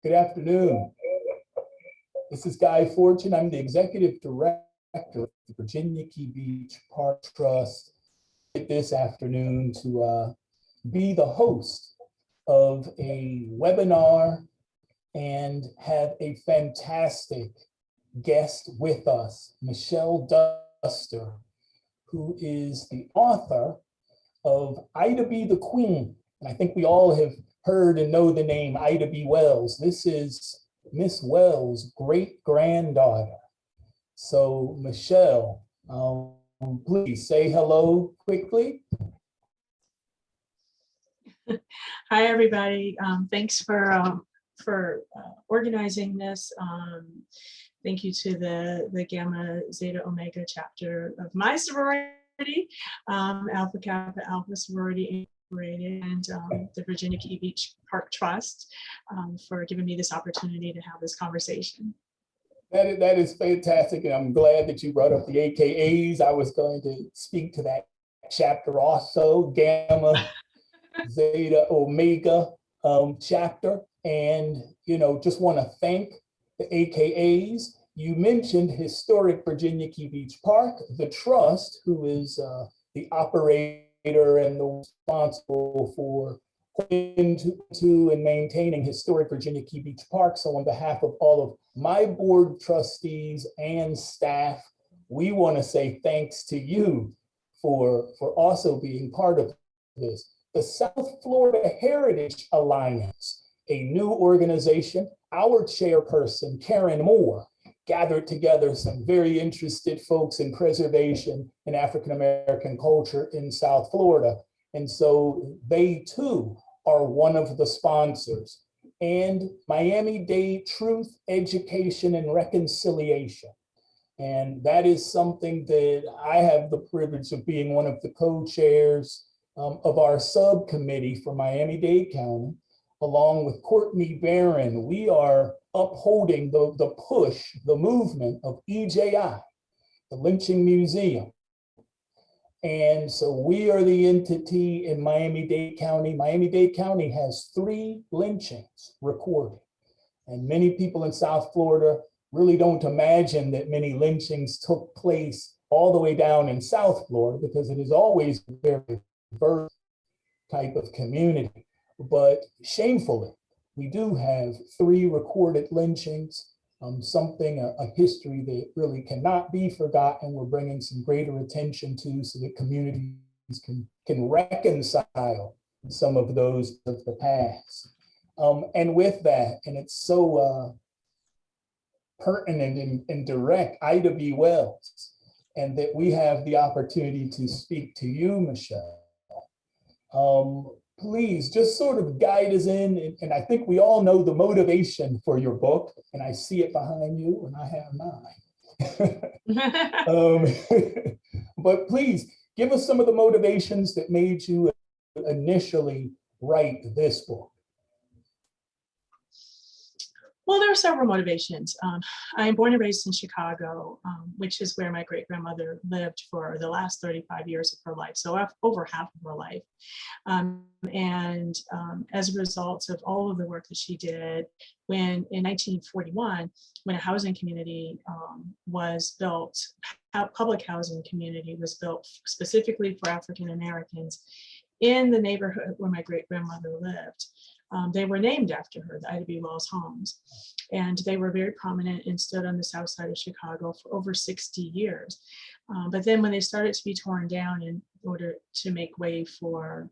Good afternoon. This is Guy Forchion. I'm the executive director of the Virginia Key Beach Park Trust this afternoon to be the host of a webinar and have a fantastic guest with us, Michelle Duster, who is the author of Ida B. the Queen. And I think we all have heard and know the name Ida B. Wells. This is Miss Wells' great-granddaughter. So Michelle, please say hello quickly. Hi, everybody. Thanks for organizing this. Thank you to the Gamma Zeta Omega chapter of my sorority, Alpha Kappa Alpha Sorority Incorporated, and the Virginia Key Beach Park Trust for giving me this opportunity to have this conversation. That is fantastic, and I'm glad that you brought up the AKAs. I was going to speak to that chapter also, Gamma Zeta Omega chapter, and just want to thank the AKAs. You mentioned historic Virginia Key Beach Park, the trust, who is the operator and the responsible for into and maintaining historic Virginia Key Beach Park. So on behalf of all of my board trustees and staff, we want to say thanks to you for also being part of this. The South Florida Heritage Alliance, a new organization, our chairperson, Karen Moore, gathered together some very interested folks in preservation and African-American culture in South Florida. And so they too are one of the sponsors. And Miami-Dade Truth, Education, and Reconciliation. And that is something that I have the privilege of being one of the co-chairs of our subcommittee for Miami-Dade County, along with Courtney Barron. We are upholding the push, the movement of EJI, the Lynching Museum. And so we are the entity in Miami-Dade County. Miami-Dade County has 3 lynchings recorded. And many people in South Florida really don't imagine that many lynchings took place all the way down in South Florida, because it is always a very diverse type of community. But shamefully, we do have 3 recorded lynchings, a history that really cannot be forgotten. We're bringing some greater attention to so that communities can reconcile some of those of the past. And with that, and it's so pertinent and direct, Ida B. Wells, and that we have the opportunity to speak to you, Michelle. Please just sort of guide us in, and I think we all know the motivation for your book, and I see it behind you, and I have mine. But please give us some of the motivations that made you initially write this book. Well, there are several motivations. I am born and raised in Chicago, which is where my great-grandmother lived for the last 35 years of her life, so over half of her life. As a result of all of the work that she did, in 1941, when a housing community was built, public housing community was built specifically for African Americans in the neighborhood where my great-grandmother lived. They were named after her, the Ida B. Wells homes. And they were very prominent and stood on the south side of Chicago for over 60 years. But then when they started to be torn down in order to make way for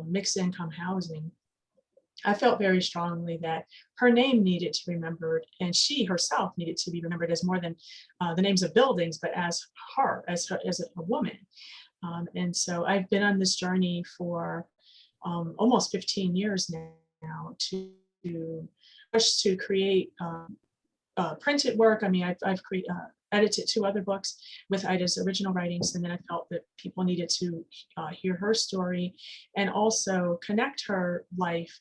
mixed income housing, I felt very strongly that her name needed to be remembered, and she herself needed to be remembered as more than the names of buildings, but as her, as a woman. And so I've been on this journey for almost 15 years now to push to create printed work. I mean, I've edited 2 other books with Ida's original writings, and then I felt that people needed to hear her story and also connect her life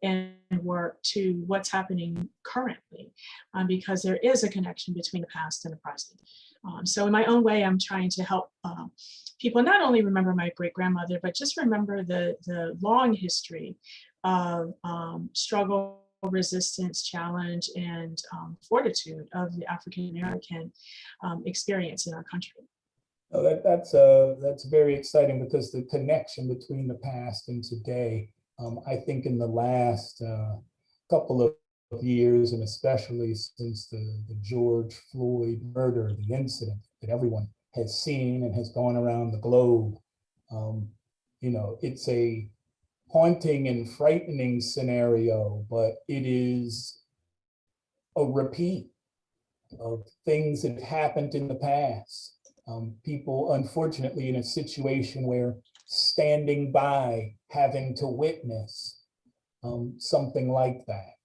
and work to what's happening currently, because there is a connection between the past and the present. So in my own way, I'm trying to help people not only remember my great-grandmother, but just remember the long history of struggle resistance, challenge, and fortitude of the African American experience in our country. Oh, that's very exciting, because the connection between the past and today, I think in the last couple of years, and especially since the George Floyd murder, the incident that everyone has seen and has gone around the globe, it's a haunting and frightening scenario, but it is a repeat of things that happened in the past. People, unfortunately, in a situation where standing by, having to witness something like that.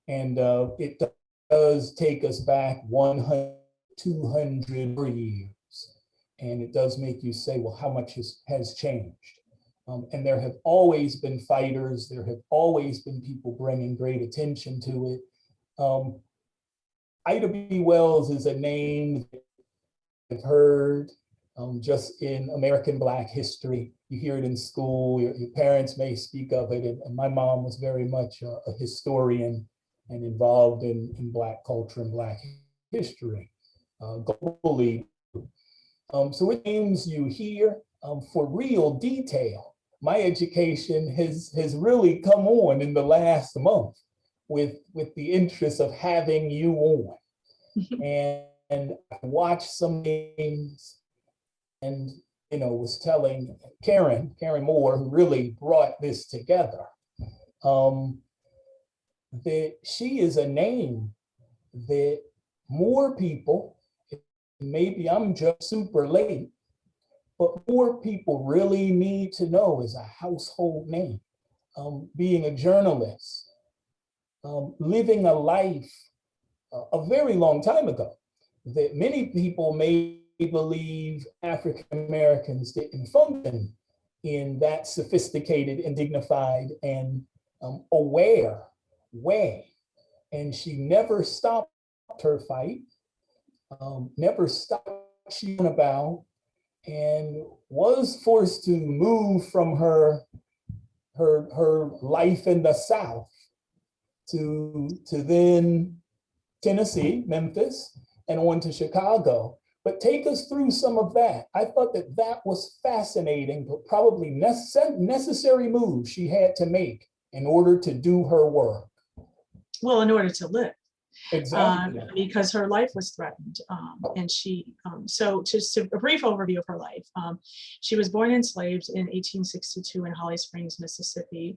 And it does take us back 100, 200 years. And it does make you say, well, how much has changed? And there have always been fighters. There have always been people bringing great attention to it. Ida B. Wells is a name that I've heard just in American Black history. You hear it in school, your parents may speak of it. And my mom was very much a historian and involved in Black culture and Black history globally. So it names you hear for real detail. My education has really come on in the last month with the interest of having you on. And I watched some games, and was telling Karen Moore, who really brought this together, that she is a name that more people, maybe I'm just super late, but more people really need to know as a household name. Being a journalist, living a life a very long time ago, that many people may believe African Americans didn't function in that sophisticated and dignified and aware way. And she never stopped her fight, never stopped she went about, and was forced to move from her life in the South to then Tennessee, Memphis, and on to Chicago. But take us through some of that. I thought that was fascinating, but probably necessary moves she had to make in order to do her work. Well, in order to live. Exactly. Because her life was threatened. And she, so just a brief overview of her life. She was born enslaved in 1862 in Holly Springs, Mississippi.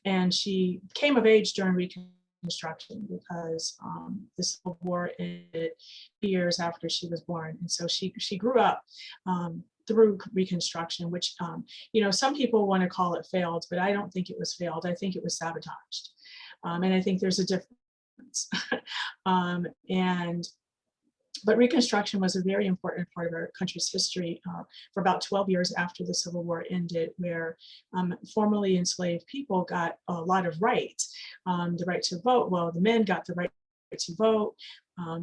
And she came of age during Reconstruction because the Civil War ended years after she was born. And so she grew up through Reconstruction, which, some people want to call it failed, but I don't think it was failed. I think it was sabotaged. And I think there's a difference. But Reconstruction was a very important part of our country's history for about 12 years after the Civil War ended, where formerly enslaved people got a lot of rights. The right to vote, well, the men got the right to vote.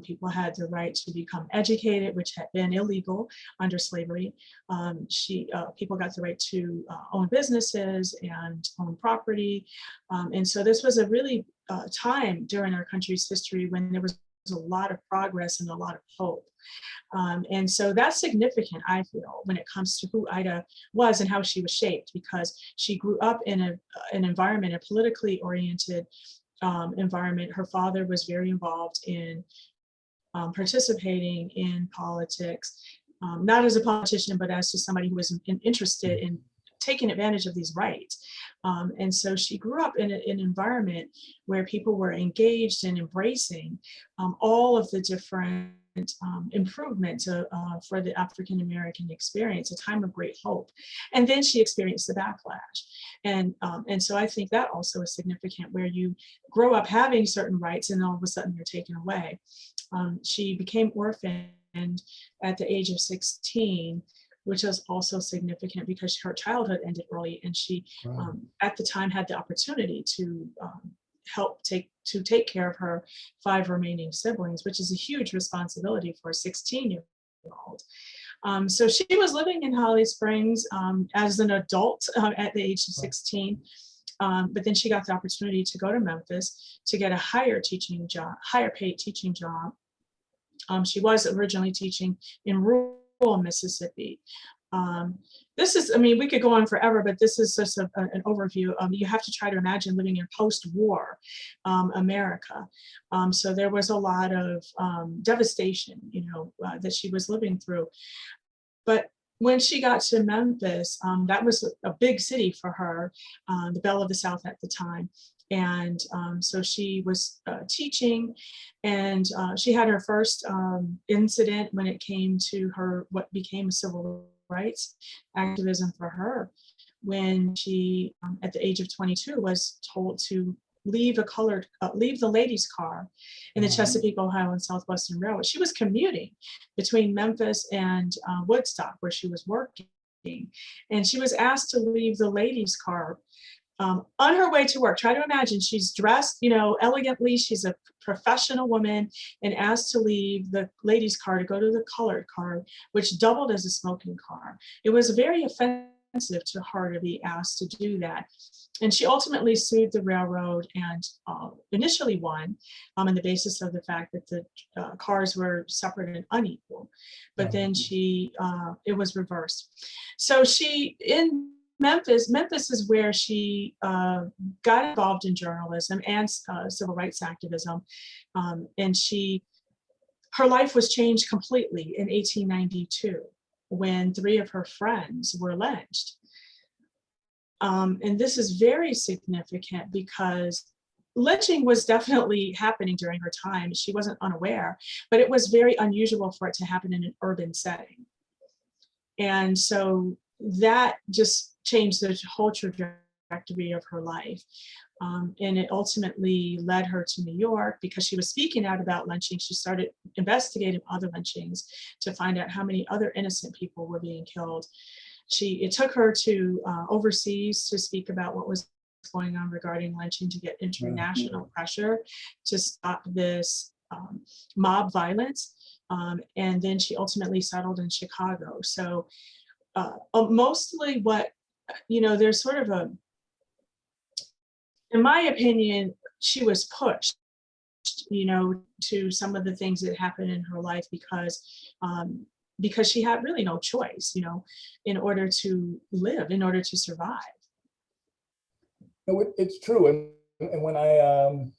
People had the right to become educated, which had been illegal under slavery. People got the right to own businesses and own property. And so this was a really time during our country's history when there was a lot of progress and a lot of hope. And so that's significant, I feel, when it comes to who Ida was and how she was shaped, because she grew up in an environment, a politically oriented environment. Her father was very involved in participating in politics, not as a politician, but as just somebody who was interested in taking advantage of these rights. And so she grew up in an environment where people were engaged and embracing all of the different improvements for the African American experience, a time of great hope. And then she experienced the backlash. And so I think that also is significant, where you grow up having certain rights and all of a sudden you're taken away. She became orphaned at the age of 16, which is also significant because her childhood ended early, and she at the time had the opportunity to help take care of her 5 remaining siblings, which is a huge responsibility for a 16-year-old. So she was living in Holly Springs as an adult at the age of 16. But then she got the opportunity to go to Memphis to get a higher paid teaching job. She was originally teaching in rural Mississippi. This is, I mean, we could go on forever, but this is just an overview. You have to try to imagine living in post-war America. So there was a lot of devastation, that she was living through. But when she got to Memphis, that was a big city for her, the belle of the South at the time. And so she was teaching, and she had her first incident when it came to what became civil rights activism for her, when she, at the age of 22, was told to leave the ladies' car in the Chesapeake, Ohio and Southwestern Railroad. She was commuting between Memphis and Woodstock, where she was working, and she was asked to leave the ladies' car on her way to work. Try to imagine, she's dressed, elegantly. She's a professional woman, and asked to leave the ladies' car to go to the colored car, which doubled as a smoking car. It was very offensive to her to be asked to do that. And she ultimately sued the railroad and initially won on the basis of the fact that the cars were separate and unequal. But then it was reversed. So in Memphis is where she got involved in journalism and civil rights activism. And her life was changed completely in 1892 when 3 of her friends were lynched. And this is very significant because lynching was definitely happening during her time. She wasn't unaware, but it was very unusual for it to happen in an urban setting. And so that just changed the whole trajectory of her life. And it ultimately led her to New York because she was speaking out about lynching. She started investigating other lynchings to find out how many other innocent people were being killed. It took her to overseas to speak about what was going on regarding lynching, to get international pressure to stop this mob violence. And then she ultimately settled in Chicago. So mostly there's sort of in my opinion, she was pushed, to some of the things that happened in her life because she had really no choice, in order to live, in order to survive. No, it's true. And when I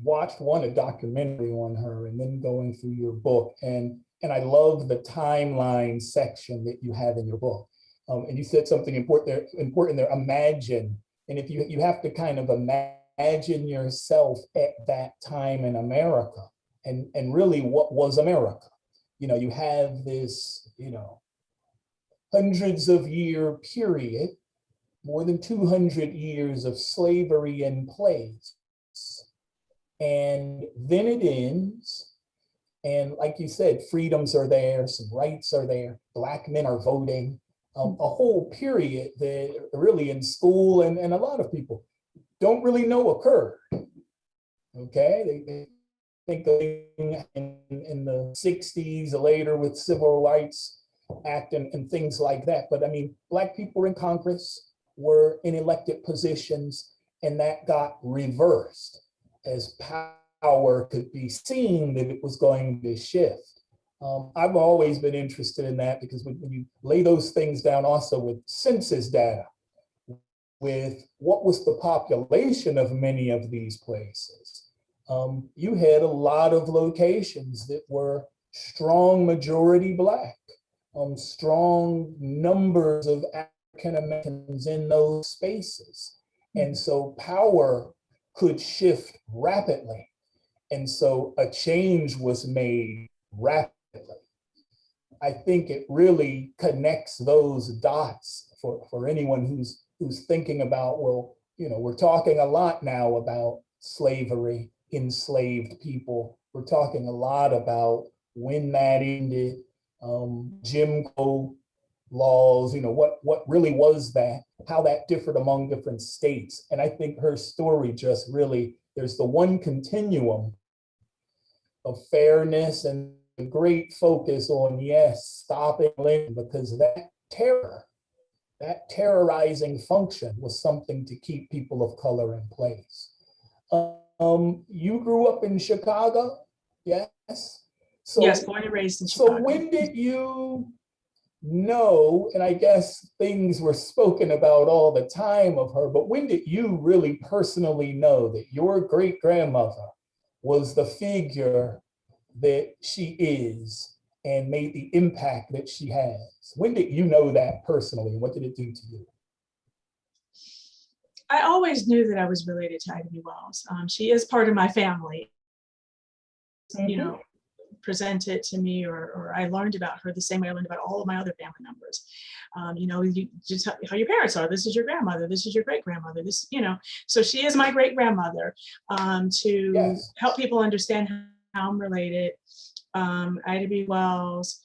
watched a documentary on her, and then going through your book, and I love the timeline section that you have in your book. And you said something important there, imagine. And if you have to kind of imagine yourself at that time in America, and really what was America? You have this, hundreds of year period, more than 200 years of slavery in place. And then it ends. And like you said, freedoms are there, some rights are there, Black men are voting, a whole period that really in school and a lot of people don't really know occurred. Okay, they think in the 60s, later with Civil Rights Act and things like that. But I mean, Black people in Congress were in elected positions, and that got reversed as power could be seen that it was going to shift. I've always been interested in that because when you lay those things down also with census data, with what was the population of many of these places, you had a lot of locations that were strong majority Black, strong numbers of African Americans in those spaces. And so power could shift rapidly. And so a change was made rapidly. I think it really connects those dots for anyone who's thinking about, well, we're talking a lot now about slavery, enslaved people. We're talking a lot about when that ended, Jim Crow laws, what really was that, how that differed among different states. And I think her story just really, there's the one continuum of fairness and a great focus on, yes, stopping lynching, because that terror that terrorizing function was something to keep people of color in place. You grew up in Chicago, yes? So, Yes, born and raised in so Chicago. when did you know, and I guess things were spoken about all the time of her, but when did you really personally know that your great-grandmother was the figure that she is and made the impact that she has? When did you know that personally, and what did it do to you? I always knew that I was related to Ida B. Wells. She is part of my family. You know, presented to me, or I learned about her the same way I learned about all of my other family members. You know, you just how your parents are. This is your grandmother. This is your great grandmother. This, you know, so she is my great grandmother. To Yes. help people understand how I'm related, Ida B. Wells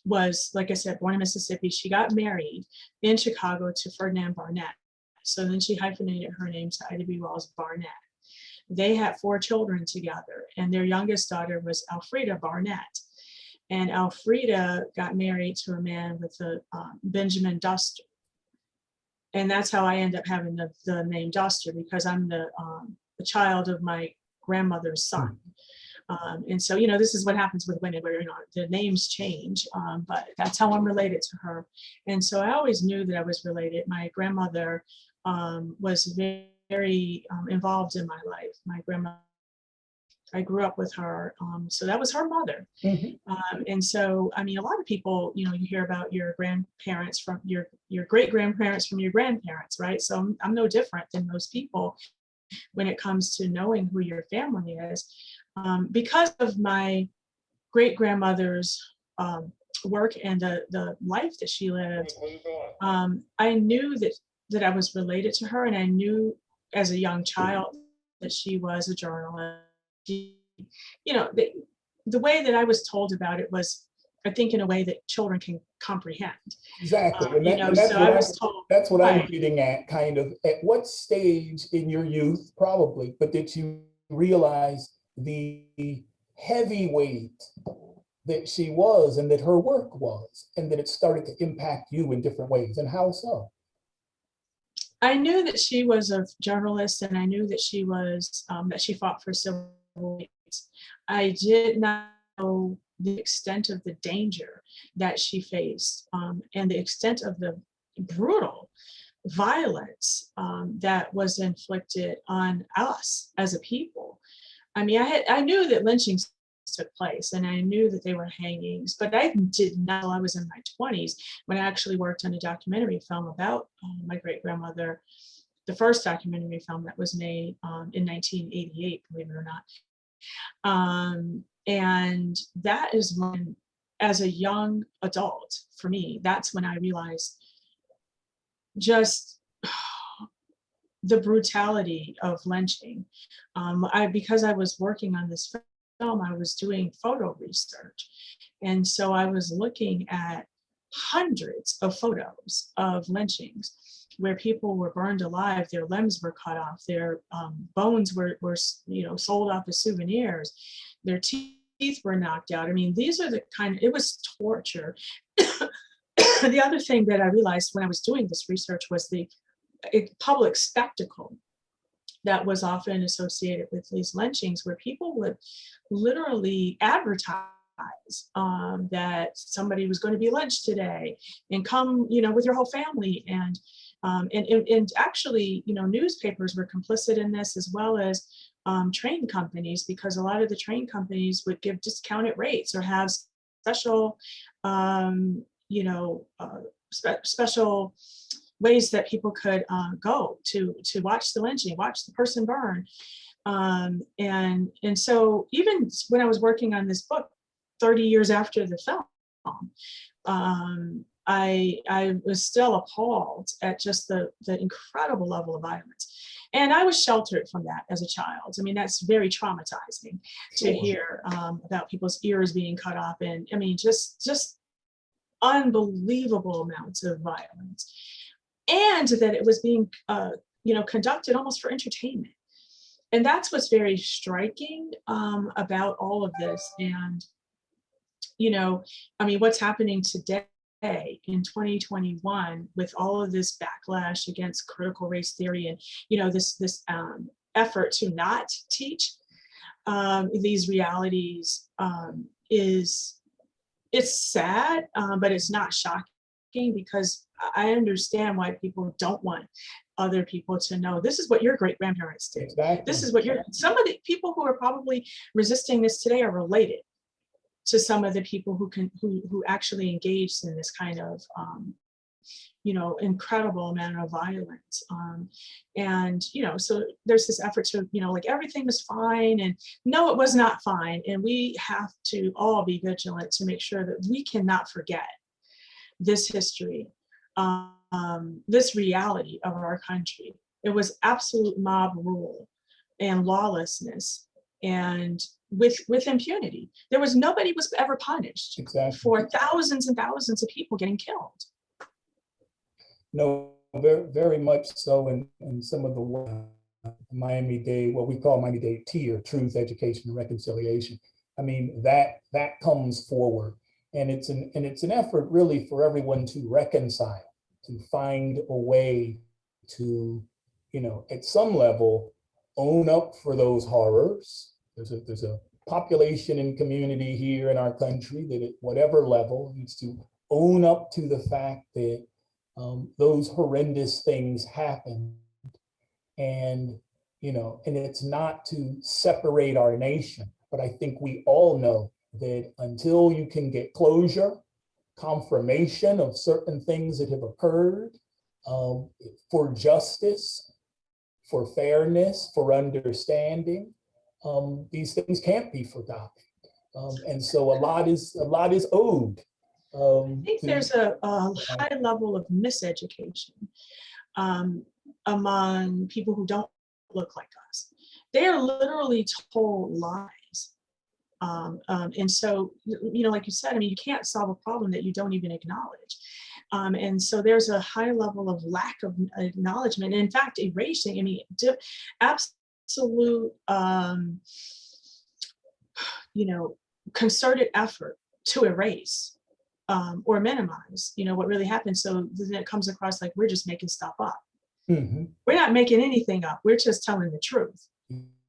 was, like I said, born in Mississippi. She got married in Chicago to Ferdinand Barnett. So then she hyphenated her name to Ida B. Wells Barnett. They had 4 children together, and their youngest daughter was Elfrida Barnett. And Elfrida got married to a man with a Benjamin Duster. And that's how I end up having the name Duster, because I'm the child of my grandmother's son. And so, you know, this is what happens with women, where, you know, the names change, but that's how I'm related to her. And so I always knew that I was related. My grandmother was very involved in my life. My grandma, I grew up with her, so that was her mother. And so, I mean, a lot of people, you know, you hear about your grandparents from your great grandparents from your grandparents, right? So I'm no different than most people when it comes to knowing who your family is. Because of my great grandmother's work and the life that she lived, I knew that I was related to her, and I knew as a young child that she was a journalist. She, you know, the way that I was told about it was, I think, in a way that children can comprehend. Exactly. You know, so I was told. That's what I'm Right. getting at, kind of. At what stage in your youth, probably, but did you realize the heavy weight that she was and that her work was, and that it started to impact you in different ways? And how so? I knew that she was a journalist, and I knew that she was that she fought for civil rights. I did not know the extent of the danger that she faced, and the extent of the brutal violence that was inflicted on us as a people. I mean, I knew that lynchings took place, and I knew that they were hangings, but I did not until I was in my 20s when I actually worked on a documentary film about my great grandmother, the first documentary film that was made in 1988, believe it or not. And that is when, as a young adult, for me, that's when I realized just the brutality of lynching. Because I was working on this film, I was doing photo research. And so I was looking at hundreds of photos of lynchings where people were burned alive, their limbs were cut off, their bones were you know, sold off as souvenirs, their teeth were knocked out. I mean, these are the kind, it was torture. The other thing that I realized when I was doing this research was the public spectacle that was often associated with these lynchings, where people would literally advertise that somebody was going to be lynched today, and come, you know, with your whole family. And actually, you know, newspapers were complicit in this, as well as train companies, because a lot of the train companies would give discounted rates or have special, you know, special ways that people could go to watch the lynching, watch the person burn. And so even when I was working on this book 30 years after the film, I was still appalled at just the incredible level of violence. And I was sheltered from that as a child. I mean, that's very traumatizing to hear about people's ears being cut off. And I mean, just unbelievable amounts of violence. And that it was being, you know, conducted almost for entertainment. And that's what's very striking about all of this. And, you know, I mean, what's happening today in 2021, with all of this backlash against critical race theory and, this effort to not teach these realities, it's sad, but it's not shocking, because I understand why people don't want other people to know this is what your great grandparents did. Exactly. This is what some of the people who are probably resisting this today are related to some of the people who actually engaged in this kind of incredible amount of violence. So there's this effort to, like everything was fine, and no, it was not fine. And we have to all be vigilant to make sure that we cannot forget this history, this reality of our country. It was absolute mob rule and lawlessness, and with impunity. Nobody was ever punished. Exactly. For thousands and thousands of people getting killed. No, very, very much so. In some of the Miami-Dade, what we call Miami-Dade tier, truth, education, and reconciliation. I mean, that comes forward, and it's an effort really for everyone to reconcile, to find a way to, at some level, own up for those horrors. There's a population and community here in our country that at whatever level needs to own up to the fact that those horrendous things happen. And, and it's not to separate our nation, but I think we all know that until you can get closure, confirmation of certain things that have occurred, for justice, for fairness, for understanding, these things can't be forgotten. And so a lot is owed. I think there's a high level of miseducation among people who don't look like us. They are literally told lies. And so, like you said, I mean, you can't solve a problem that you don't even acknowledge. And so there's a high level of lack of acknowledgement. And in fact, erasing, I mean, absolute, concerted effort to erase or minimize, what really happened. So then it comes across like we're just making stuff up. Mm-hmm. We're not making anything up. We're just telling the truth.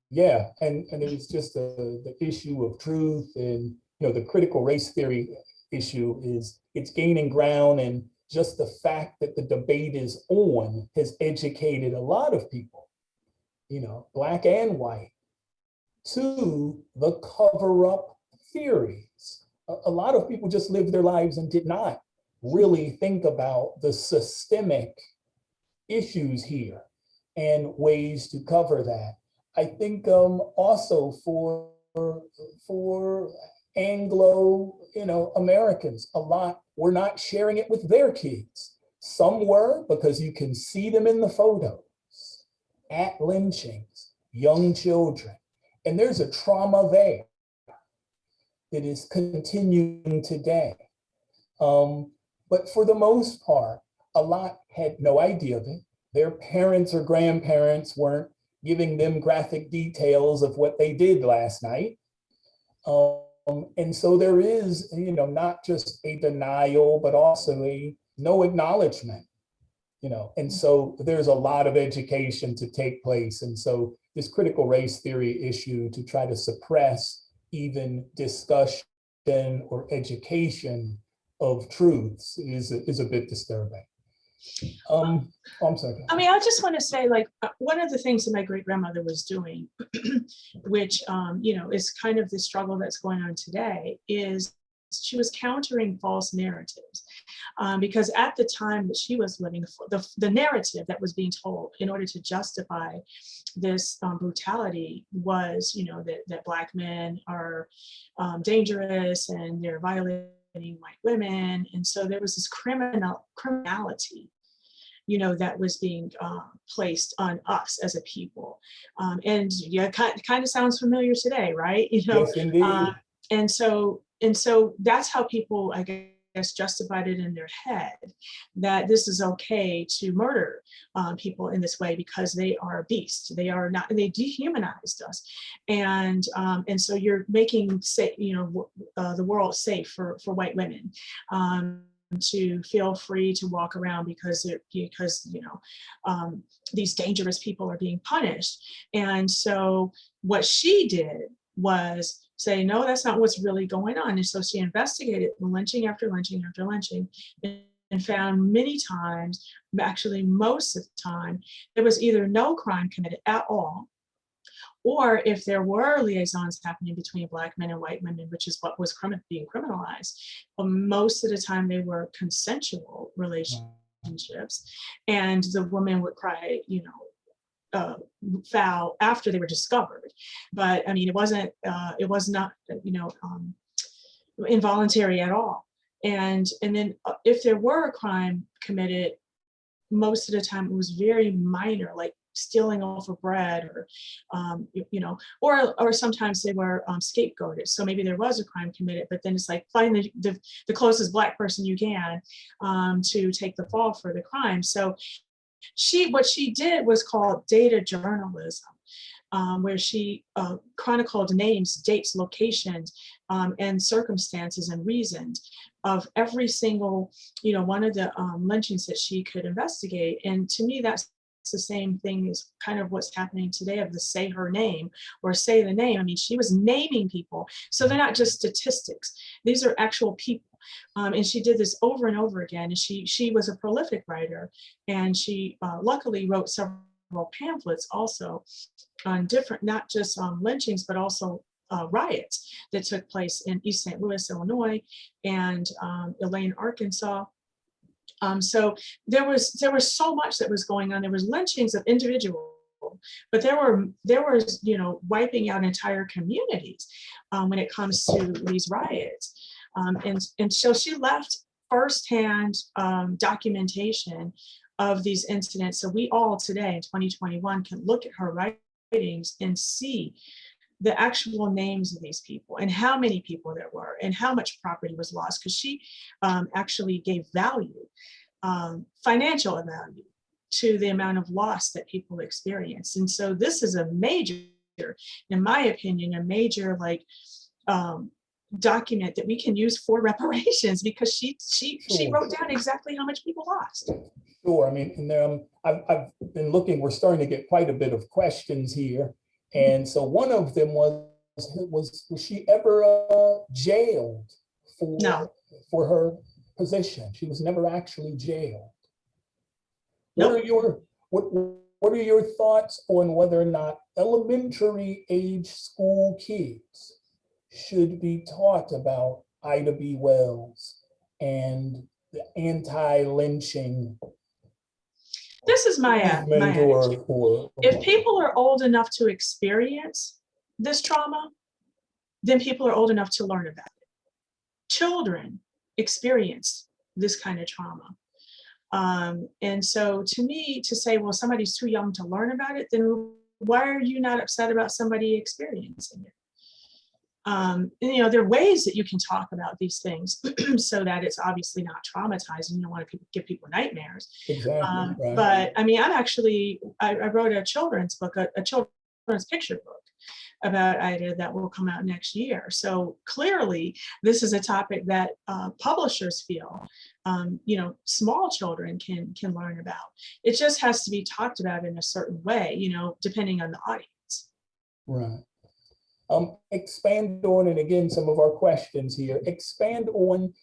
Yeah, and it was just the issue of truth, and the critical race theory issue is it's gaining ground, and just the fact that the debate is on has educated a lot of people, Black and white, to the cover-up theories. A lot of people just lived their lives and did not really think about the systemic issues here and ways to cover that. I think also for Anglo, Americans, a lot were not sharing it with their kids. Some were, because you can see them in the photos at lynchings, young children, and there's a trauma there that is continuing today. But for the most part, a lot had no idea of it. Their parents or grandparents weren't giving them graphic details of what they did last night. And so there is, not just a denial, but also a no acknowledgement, and so there's a lot of education to take place. And so this critical race theory issue, to try to suppress even discussion or education of truths is a bit disturbing. I'm sorry. I mean, I just want to say, like, one of the things that my great grandmother was doing, which, is kind of the struggle that's going on today, is she was countering false narratives. Because at the time that she was living, the narrative that was being told in order to justify this brutality was, that Black men are dangerous and they're violating white women. And so there was this criminality, that was being placed on us as a people. And yeah, kind of sounds familiar today, right? Yes, indeed. And so that's how people, I guess, justified it in their head, that this is okay to murder people in this way because they are beasts. They are not, they dehumanized us. And so you're making the world safe for white women. to feel free to walk around because these dangerous people are being punished. And so what she did was say, no, that's not what's really going on. And so she investigated lynching after lynching after lynching, and found many times, actually most of the time, there was either no crime committed at all, or if there were liaisons happening between Black men and white women, which is what was being criminalized, most of the time they were consensual relationships, and the woman would cry, foul after they were discovered. But I mean, it was not, involuntary at all. And then if there were a crime committed, most of the time it was very minor, like stealing off of bread, or sometimes they were scapegoated. So maybe there was a crime committed, but then it's like find the closest Black person you can to take the fall for the crime. So what she did was called data journalism, where she chronicled names, dates, locations, and circumstances and reasons of every single, one of the lynchings that she could investigate. And to me, that's the same thing as kind of what's happening today of the say her name or say the name. I mean, she was naming people. So they're not just statistics. These are actual people. And she did this over and over again. And she was a prolific writer. And she luckily wrote several pamphlets also on different, not just lynchings, but also riots that took place in East St. Louis, Illinois, and Elaine, Arkansas. So there was so much that was going on. There was lynchings of individuals, but there was wiping out entire communities when it comes to these riots. And so she left firsthand documentation of these incidents. So we all today in 2021 can look at her writings and see the actual names of these people and how many people there were and how much property was lost, because she actually gave value, financial value, to the amount of loss that people experienced. And so this is a major, in my opinion, a major document that we can use for reparations, because she wrote down exactly how much people lost. Sure. I mean, and I've been looking, we're starting to get quite a bit of questions here. And so one of them was she ever jailed for her position? She was never actually jailed. Nope. What are your thoughts on whether or not elementary age school kids should be taught about Ida B. Wells and the anti-lynching? This is my attitude. If people are old enough to experience this trauma, then people are old enough to learn about it. Children experience this kind of trauma. And so to me, to say, well, somebody's too young to learn about it, then why are you not upset about somebody experiencing it? There are ways that you can talk about these things so that it's obviously not traumatizing. You don't want to give people nightmares. Exactly. Right. But I mean, I wrote a children's book, a children's picture book about Ida that will come out next year. So clearly, this is a topic that publishers feel, small children can learn about. It just has to be talked about in a certain way, depending on the audience. Right. Expand on, and again, some of our questions here, expand on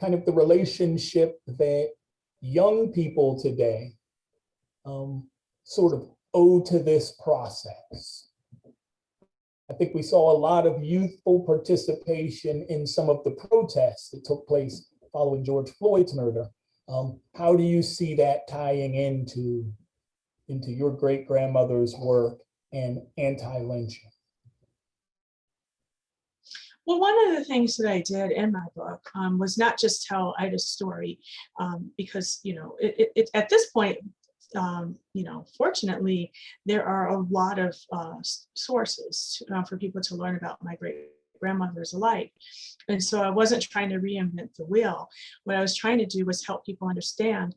kind of the relationship that young people today sort of owe to this process. I think we saw a lot of youthful participation in some of the protests that took place following George Floyd's murder. How do you see that tying into your great-grandmother's work and anti-lynching? Well, one of the things that I did in my book was not just tell Ida's story, because, at this point, fortunately, there are a lot of sources for people to learn about my great-grandmother's life. And so I wasn't trying to reinvent the wheel. What I was trying to do was help people understand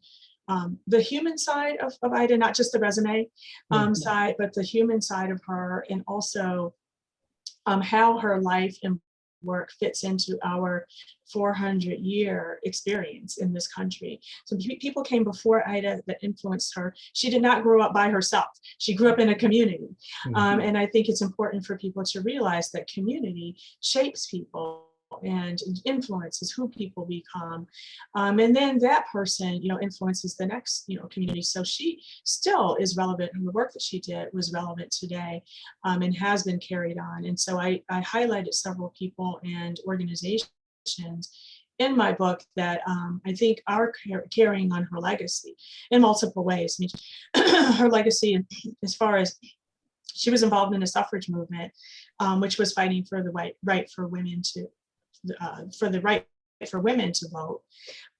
the human side of Ida, not just the resume side, but the human side of her, and also how her life work fits into our 400-year experience in this country. So people came before Ida that influenced her. She did not grow up by herself. She grew up in a community. And I think it's important for people to realize that community shapes people and influences who people become. And then that person, influences the next, community. So she still is relevant, and the work that she did was relevant today, and has been carried on. And so I highlighted several people and organizations in my book that I think are carrying on her legacy in multiple ways. I mean, her legacy, as far as she was involved in the suffrage movement, which was fighting for the right for women to vote.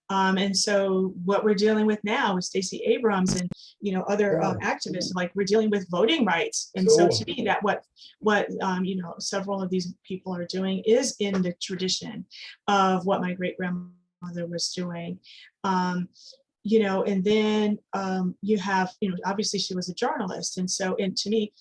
And so what we're dealing with now with Stacey Abrams and other activists, like we're dealing with voting rights. And so to me, that what several of these people are doing is in the tradition of what my great grandmother was doing. And then you have, obviously she was a journalist, and so, and to me,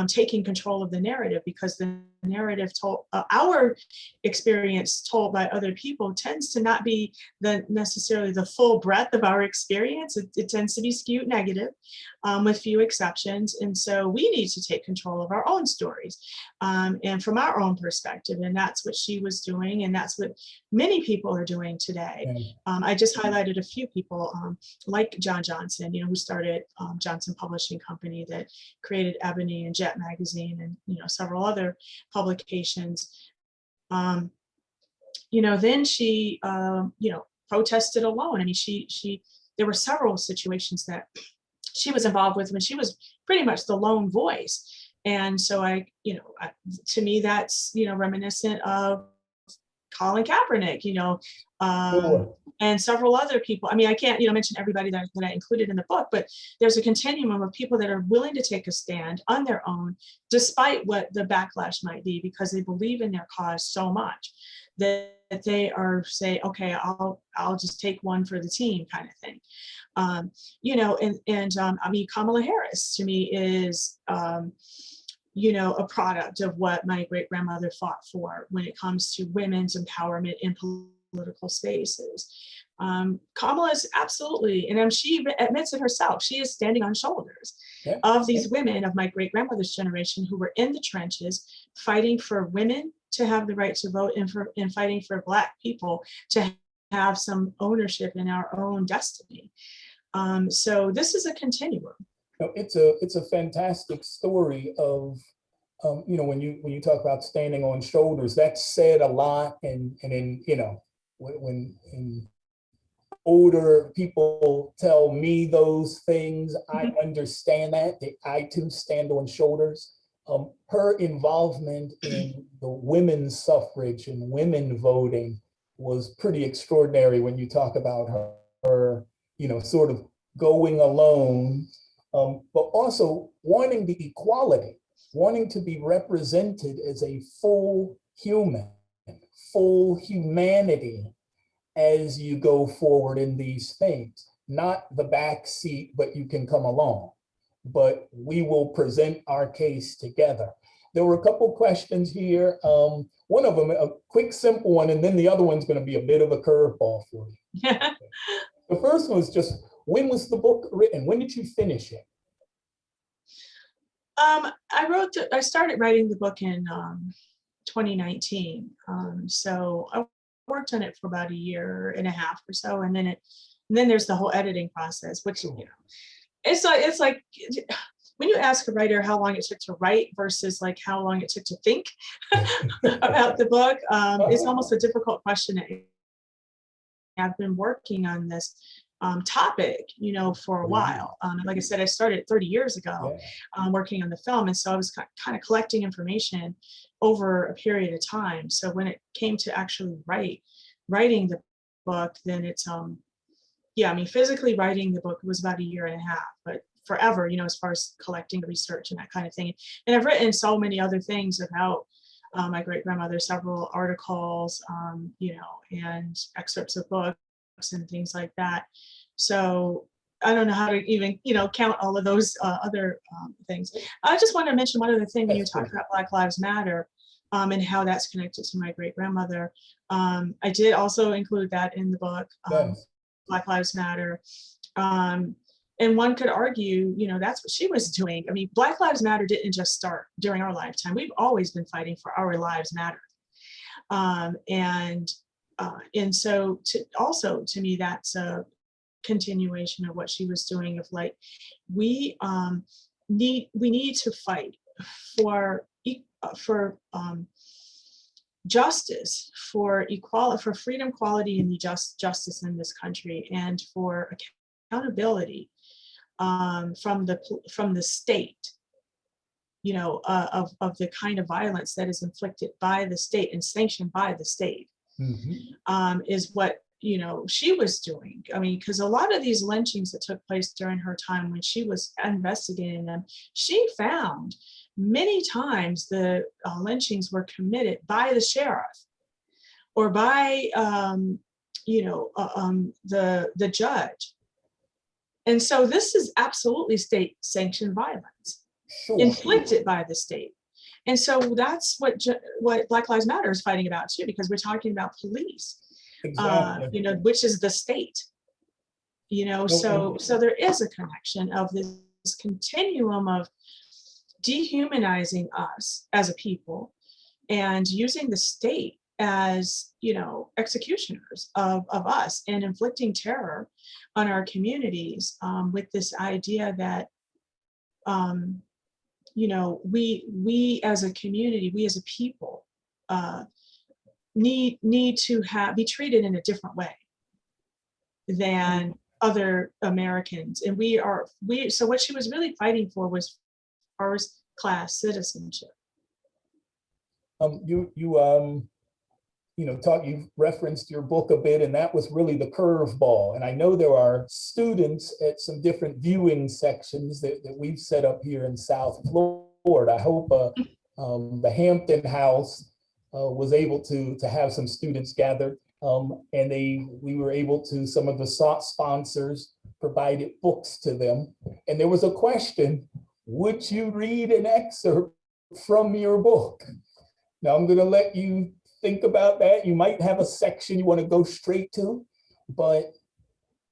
taking control of the narrative, because the narrative told, our experience told by other people tends to not be necessarily the full breadth of our experience. It tends to be skewed negative, with few exceptions. And so we need to take control of our own stories, and from our own perspective. And that's what she was doing. And that's what many people are doing today. I just highlighted a few people, like John Johnson, who started Johnson Publishing Company, that created Ebony and Jet Magazine, and several other publications. Then she protested alone. I mean, there were several situations that she was involved with when she was pretty much the lone voice. And so to me, that's reminiscent of Colin Kaepernick, and several other people. I mean, I can't, mention everybody that I included in the book, but there's a continuum of people that are willing to take a stand on their own, despite what the backlash might be, because they believe in their cause so much that they are say, okay, I'll just take one for the team, kind of thing. I mean, Kamala Harris to me is, a product of what my great grandmother fought for when it comes to women's empowerment in political spaces. Kamala is absolutely, and she admits it herself, she is standing on shoulders of these women of my great grandmother's generation who were in the trenches fighting for women to have the right to vote, and fighting for Black people to have some ownership in our own destiny. So this is a continuum. It's a fantastic story of, when you talk about standing on shoulders, that's said a lot, and in when older people tell me those things, I understand that I too stand on shoulders. Her involvement in the women's suffrage and women voting was pretty extraordinary when you talk about her sort of going alone, but also wanting the equality, wanting to be represented as a full human, full humanity as you go forward in these things. Not the back seat, but you can come along. But we will present our case together. There were a couple questions here. One of them, a quick, simple one, and then the other one's going to be a bit of a curveball for you. The first one was just, when was the book written? When did you finish it? I started writing the book in 2019. So I worked on it for about a year and a half or so, and then there's the whole editing process, which it's like when you ask a writer how long it took to write versus like how long it took to think about the book, it's almost a difficult question. I've been working on this topic, for a while. Like I said, I started 30 years ago working on the film. And so I was kind of collecting information over a period of time. So when it came to actually writing the book, then it's, physically writing the book was about a year and a half, but forever, as far as collecting the research and that kind of thing. And I've written so many other things about my great grandmother, several articles, and excerpts of books and things like that. So I don't know how to even, count all of those other things. I just want to mention one other thing when you talk about Black Lives Matter. and how that's connected to my great-grandmother. I did also include that in the book, Yes. Black Lives Matter. And one could argue, you know, that's what she was doing. I mean, Black Lives Matter didn't just start during our lifetime. We've always been fighting for our lives matter. And so also to me, that's a continuation of what she was doing, of like, we need to fight for justice, for equality, for freedom, equality, and justice in this country, and for accountability from the state, you know, of the kind of violence that is inflicted by the state and sanctioned by the state. Is what, you know, she was doing. I mean, because a lot of these lynchings that took place during her time when she was investigating them, she found many times the lynchings were committed by the sheriff or by, you know, the judge. And so this is absolutely state sanctioned violence, Sure. inflicted by the state. And so that's what Black Lives Matter is fighting about too, because we're talking about police, Exactly. you know, which is the state, you know. So there is a connection of this continuum of dehumanizing us as a people and using the state as, you know, executioners of us and inflicting terror on our communities, with this idea that, you know, we as a community, we as a people, need to be treated in a different way than other Americans. And so what she was really fighting for was first class citizenship. You referenced your book a bit, and that was really the curveball. And I know there are students at some different viewing sections that we've set up here in South Florida. I hope the Hampton House was able to have some students gathered, and we were able to, some of the sponsors provided books to them. And there was a question: would you read an excerpt from your book? Now I'm going to let you think about that. You might have a section you want to go straight to, but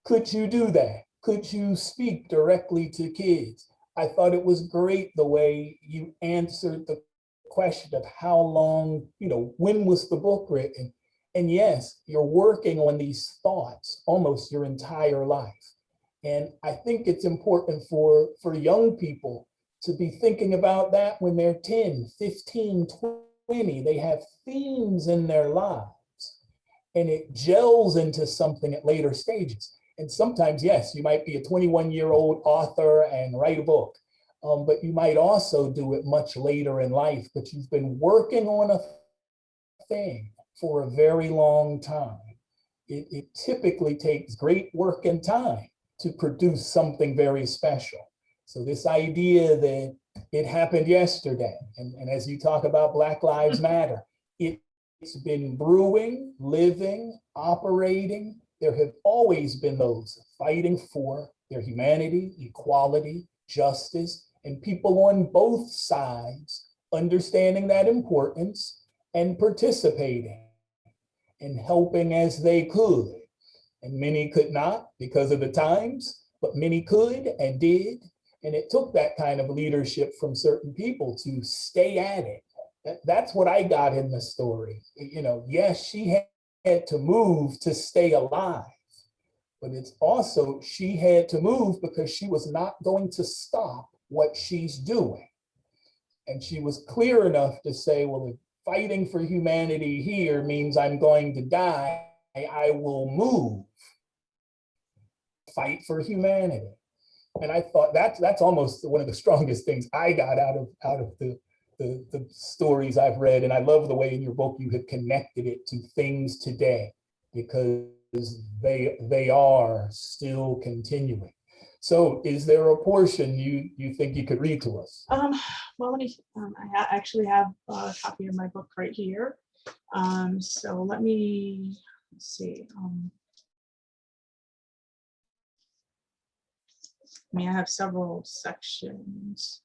could you do that? Could you speak directly to kids? I thought it was great the way you answered the question of how long, you know, when was the book written? And yes, you're working on these thoughts almost your entire life. And I think it's important for young people to be thinking about that when they're 10, 15, 20. They have themes in their lives and it gels into something at later stages. And sometimes, yes, you might be a 21-year-old author and write a book, but you might also do it much later in life, but you've been working on a thing for a very long time. It typically takes great work and time to produce something very special. So this idea that it happened yesterday, and as you talk about Black Lives Matter, it's been brewing, living, operating. There have always been those fighting for their humanity, equality, justice, and people on both sides understanding that importance and participating and helping as they could. And many could not because of the times, but many could and did. And it took that kind of leadership from certain people to stay at it. That's what I got in the story. You know, yes, she had to move to stay alive, but it's also she had to move because she was not going to stop what she's doing. And she was clear enough to say, well, if fighting for humanity here means I'm going to die, I will move. Fight for humanity. And I thought that's almost one of the strongest things I got out of the stories I've read. And I love the way in your book you have connected it to things today, because they are still continuing. So is there a portion you think you could read to us? Well, let me, I actually have a copy of my book right here. So let's see. I mean, I have several sections.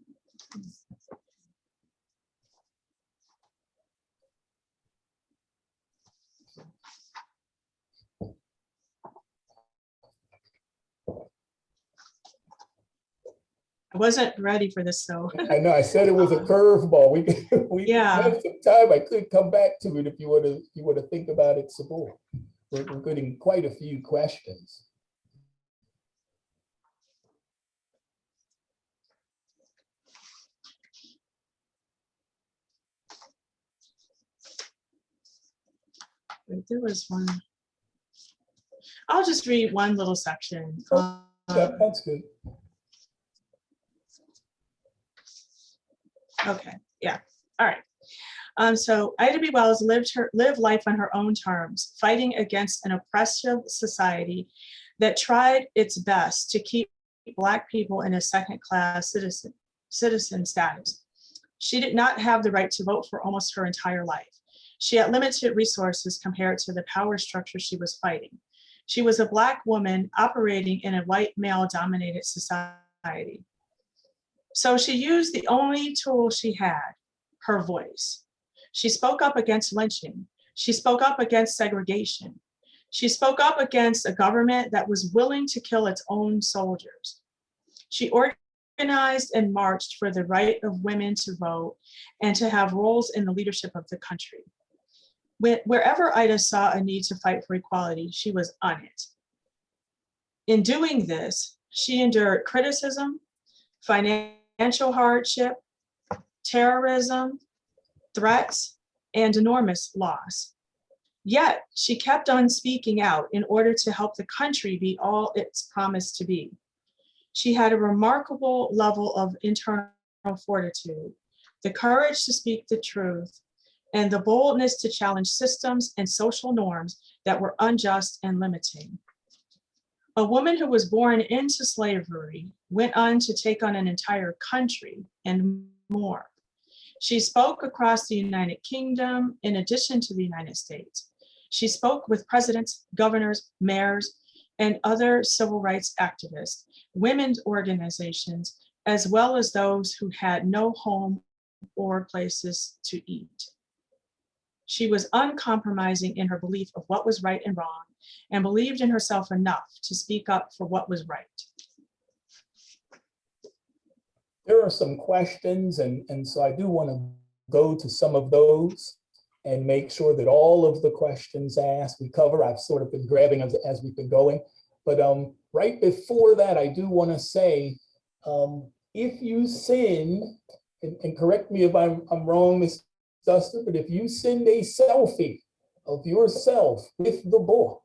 wasn't ready for this, so. I know, I said it was a curveball. We Yeah. have some time. I could come back to it if you want to think about it some more. We're getting quite a few questions. There was one. I'll just read one little section. That's good. Okay, yeah, all right. So Ida B. Wells lived life on her own terms, fighting against an oppressive society that tried its best to keep Black people in a second-class citizen status. She did not have the right to vote for almost her entire life. She had limited resources compared to the power structure she was fighting. She was a Black woman operating in a white male-dominated society. So she used the only tool she had, her voice. She spoke up against lynching. She spoke up against segregation. She spoke up against a government that was willing to kill its own soldiers. She organized and marched for the right of women to vote and to have roles in the leadership of the country. Wherever Ida saw a need to fight for equality, she was on it. In doing this, she endured criticism, financial hardship, terrorism, threats, and enormous loss. Yet she kept on speaking out in order to help the country be all it's promised to be. She had a remarkable level of internal fortitude, the courage to speak the truth, and the boldness to challenge systems and social norms that were unjust and limiting. A woman who was born into slavery went on to take on an entire country and more. She spoke across the United Kingdom in addition to the United States. She spoke with presidents, governors, mayors, and other civil rights activists, women's organizations, as well as those who had no home or places to eat. She was uncompromising in her belief of what was right and wrong, and believed in herself enough to speak up for what was right. There are some questions, and so I do want to go to some of those and make sure that all of the questions asked we cover. I've sort of been grabbing as we've been going. But right before that, I do want to say, if you sin, and correct me if I'm wrong, Ms. Duster, but if you send a selfie of yourself with the book,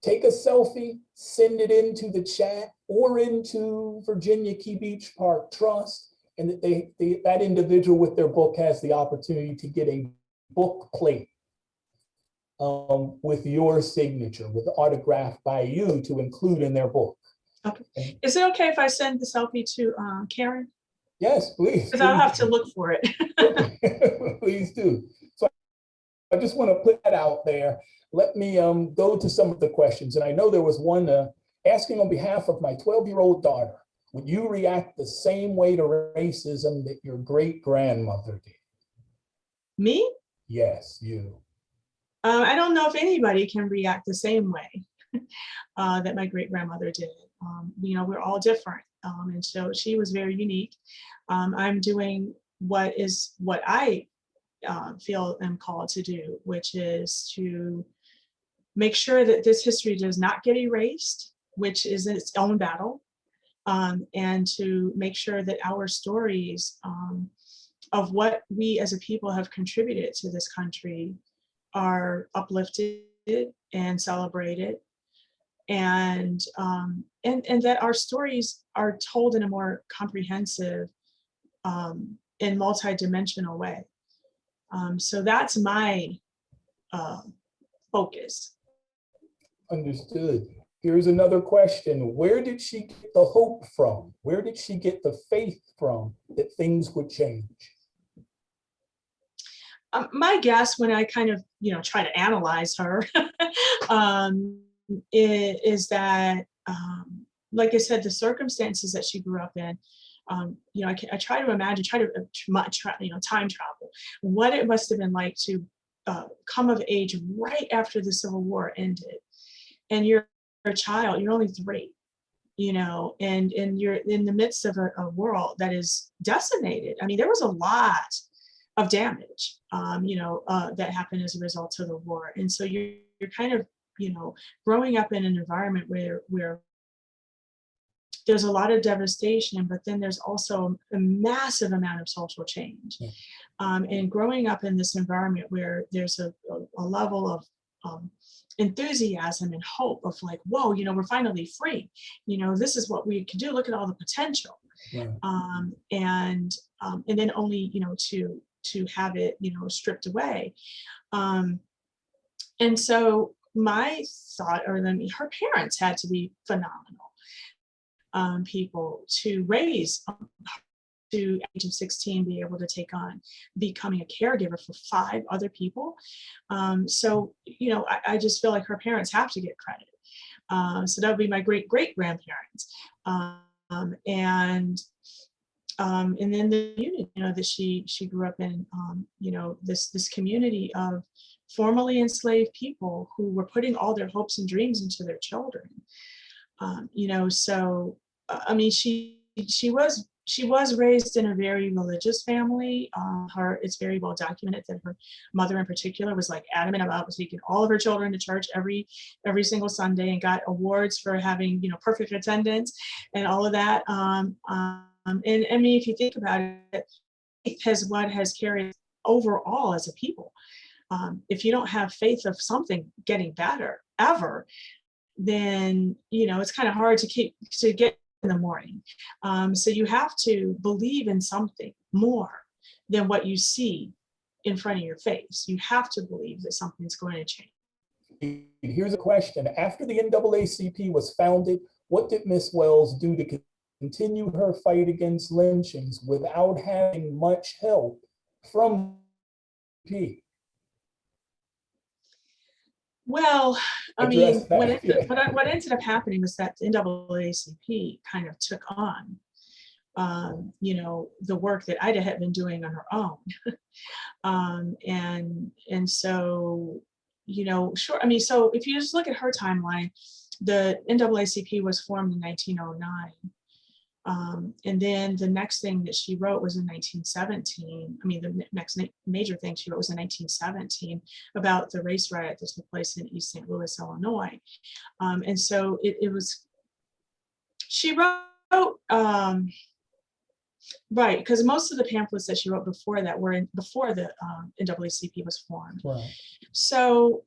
take a selfie, send it into the chat or into Virginia Key Beach Park Trust, and that individual with their book has the opportunity to get a book plate with your signature, with autographed by you to include in their book. Okay. Is it okay if I send the selfie to Karen? Yes, please. Because I'll have to look for it. Please do. So I just want to put that out there. Let me go to some of the questions. And I know there was one asking on behalf of my 12-year-old daughter, would you react the same way to racism that your great-grandmother did? Me? Yes, you. I don't know if anybody can react the same way that my great-grandmother did. We're all different. And so she was very unique. I'm doing what I feel I'm called to do, which is to make sure that this history does not get erased, which is its own battle, and to make sure that our stories of what we as a people have contributed to this country are uplifted and celebrated, and that our stories are told in a more comprehensive and multidimensional way. So that's my focus. Understood. Here's another question. Where did she get the hope from? Where did she get the faith from that things would change? My guess, when I kind of, try to analyze her, is that, like I said, the circumstances that she grew up in, I try to imagine, time travel, what it must have been like to come of age right after the Civil War ended. And you're a child, you're only 3. and you're in the midst of a world that is decimated. I mean, there was a lot of damage, that happened as a result of the war. And so you're kind of, growing up in an environment where there's a lot of devastation, but then there's also a massive amount of social change. Yeah. And growing up in this environment where there's a level of enthusiasm and hope of like, whoa, we're finally free. This is what we can do. Look at all the potential. Right. And then only, to have it, stripped away. And so my thought, her parents had to be phenomenal people to raise to age of 16, be able to take on becoming a caregiver for 5 other people. So, I just feel like her parents have to get credit. So that would be my great-great-grandparents. And then the community, that she grew up in, this community of formerly enslaved people who were putting all their hopes and dreams into their children. So I mean, she was raised in a very religious family. It's very well documented that her mother in particular was like adamant about taking all of her children to church every single Sunday, and got awards for having, perfect attendance and all of that. And I mean, if you think about it, faith is what has carried overall as a people. If you don't have faith of something getting better ever, then it's kind of hard to get in the morning. So you have to believe in something more than what you see in front of your face. You have to believe that something's going to change. Here's a question. After the NAACP was founded, what did Miss Wells do to continue her fight against lynchings without having much help from P? Well, I mean, what Yeah. ended up happening was that the NAACP kind of took on, the work that Ida had been doing on her own. And so, sure. I mean, so if you just look at her timeline, the NAACP was formed in 1909. And then the next thing that she wrote was in 1917. I mean, the next major thing she wrote was in 1917 about the race riot that took place in East St. Louis, Illinois. And so she wrote, right, because most of the pamphlets that she wrote before that were before the NAACP was formed. Right. So,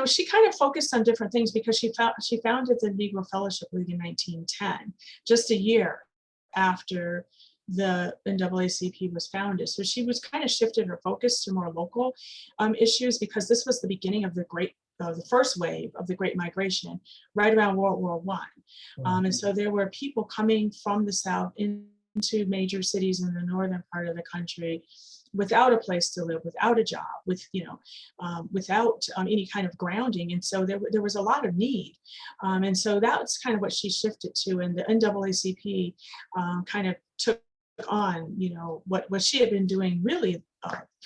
she kind of focused on different things because she founded the Negro Fellowship League in 1910, just a year after the NAACP was founded. So she was kind of shifted her focus to more local issues, because this was the beginning of the first wave of the Great Migration, right around World War I. And so there were people coming from the South into major cities in the northern part of the country without a place to live, without a job, without any kind of grounding. And so there was a lot of need. And so that's kind of what she shifted to. And the NAACP kind of took on, what she had been doing really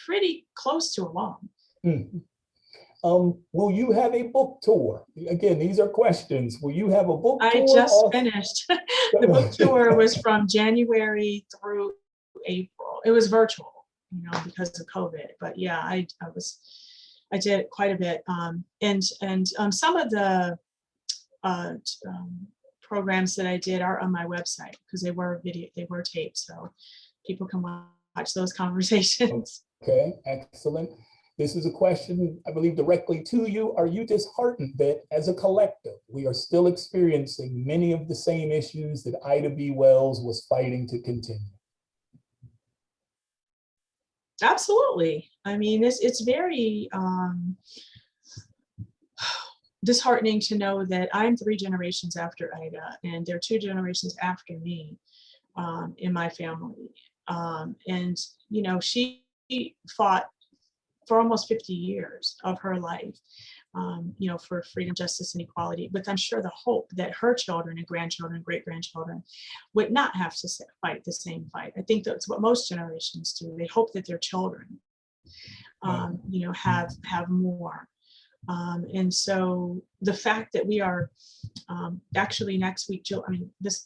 pretty close to alone. Mm-hmm. Will you have a book tour? Again, these are questions. Will you have a book tour? I just finished. The book tour was from January through April. It was virtual, because of COVID. But yeah, I did quite a bit. And some of the programs that I did are on my website, because they were taped, so people can watch those conversations. Okay, excellent. This is a question, I believe, directly to you. Are you disheartened that as a collective, we are still experiencing many of the same issues that Ida B. Wells was fighting to continue? Absolutely. I mean, it's very disheartening to know that I'm 3 generations after Ida, and there are 2 generations after me in my family. And, she fought for almost 50 years of her life, for freedom, justice, and equality, with, I'm sure, the hope that her children and grandchildren, great-grandchildren would not have to fight the same fight. I think that's what most generations do. They hope that their children, have more. And so the fact that we are actually next week,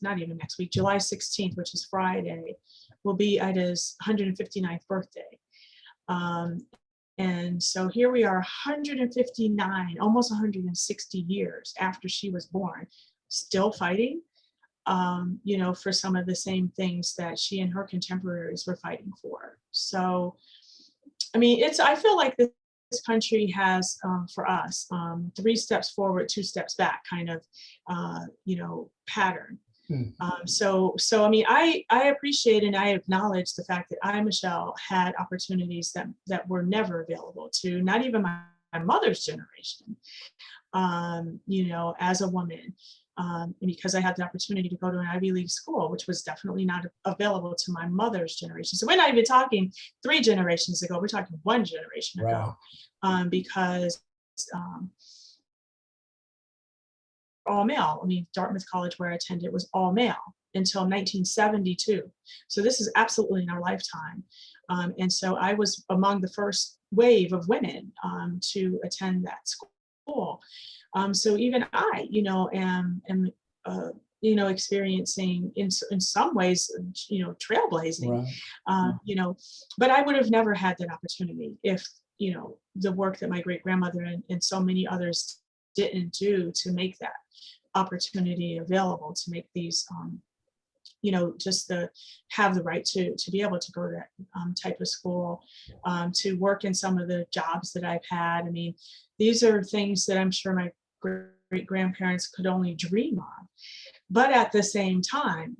not even next week, July 16th, which is Friday, will be Ida's 159th birthday. And so here we are 159, almost 160 years after she was born, still fighting, for some of the same things that she and her contemporaries were fighting for. So, I feel like this country has, for us, 3 steps forward, 2 steps back kind of, pattern. I appreciate and I acknowledge the fact that I, Michelle, had opportunities that were never available to not even my mother's generation, as a woman, because I had the opportunity to go to an Ivy League school, which was definitely not available to my mother's generation. So we're not even talking 3 generations ago, we're talking 1 generation ago, because all male. Dartmouth College, where I attended, was all male until 1972. So this is absolutely in our lifetime. And so I was among the first wave of women to attend that school. So even I, am experiencing in some ways, trailblazing, but I would have never had that opportunity if, the work that my great-grandmother and so many others didn't do to make that opportunity available, to make these, just have the right to be able to go to that type of school, to work in some of the jobs that I've had. These are things that I'm sure my great-grandparents could only dream of. But at the same time,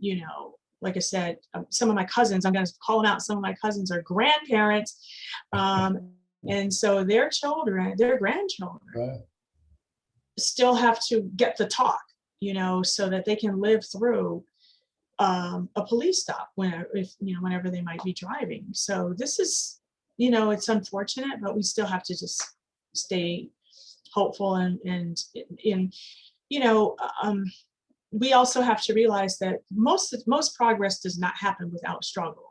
like I said, some of my cousins, I'm going to call them out, some of my cousins are grandparents. And so their children, their grandchildren, still have to get the talk, so that they can live through a police stop whenever they might be driving. So this is, it's unfortunate, but we still have to just stay hopeful and we also have to realize that most progress does not happen without struggle.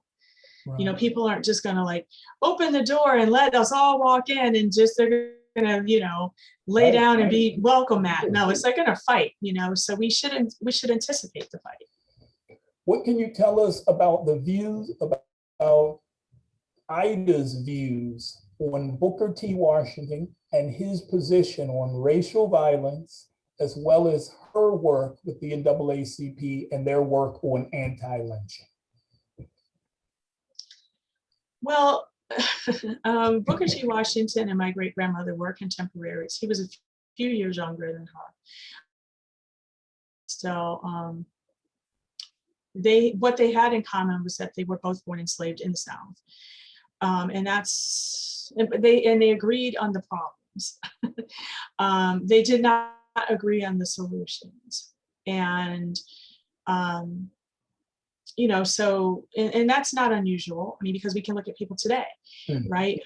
People aren't just going to open the door and let us all walk in and just they're going to lay down and be welcome at. No, it's like going to fight. So we should anticipate the fight. What can you tell us about the views about Ida's views on Booker T. Washington and his position on racial violence, as well as her work with the NAACP and their work on anti-lynching? Well, Booker T. Washington and my great-grandmother were contemporaries. He was a few years younger than her. So what they had in common was that they were both born enslaved in the South. And they agreed on the problems. They did not agree on the solutions. And so, and that's not unusual. Because we can look at people today, right,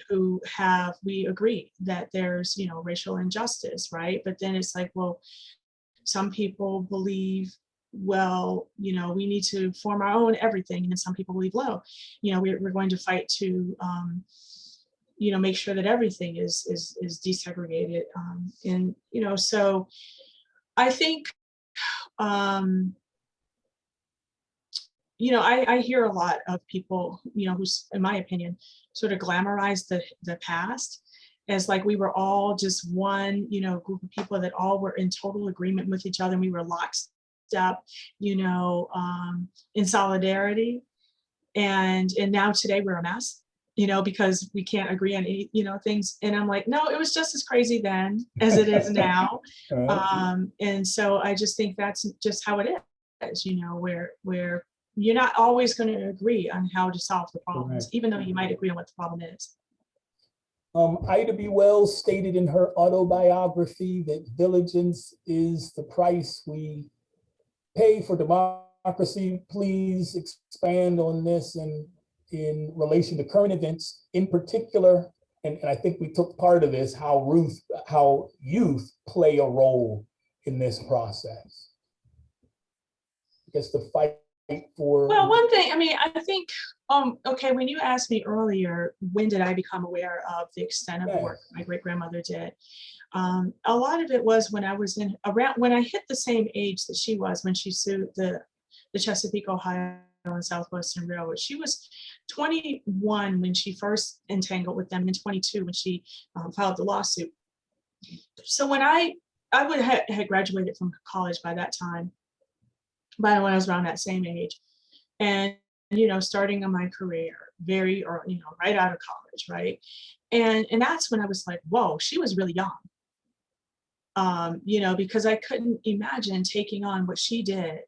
we agree that there's, racial injustice, right? But then it's like, well, some people believe, well, we need to form our own everything. And then some people believe, well, we're going to fight to, make sure that everything is desegregated. And, so I think, I hear a lot of people, who's, in my opinion, sort of glamorize the past as like we were all just one, group of people that all were in total agreement with each other. And we were locked up, in solidarity. And now today we're a mess, because we can't agree on any, things. And I'm like, no, it was just as crazy then as it is now. And so I just think that's just how it is, where you're not always going to agree on how to solve the problems, even though you might agree on what the problem is. Ida B. Wells stated in her autobiography that diligence is the price we pay for democracy. Please expand on this in relation to current events, in particular, and I think we took part of this, how youth play a role in this process. I guess the fight for? Well, one thing, I mean, I think, okay, when you asked me earlier, when did I become aware of the extent of the work my great-grandmother did? A lot of it was when I was when I hit the same age that she was when she sued the Chesapeake, Ohio and Southwestern Railroad. She was 21 when she first entangled with them, and 22 when she filed the lawsuit. So when I would had graduated from college by that time, by when I was around that same age, and starting on my career very early, right out of college, right? And that's when I was like, whoa, she was really young. Because I couldn't imagine taking on what she did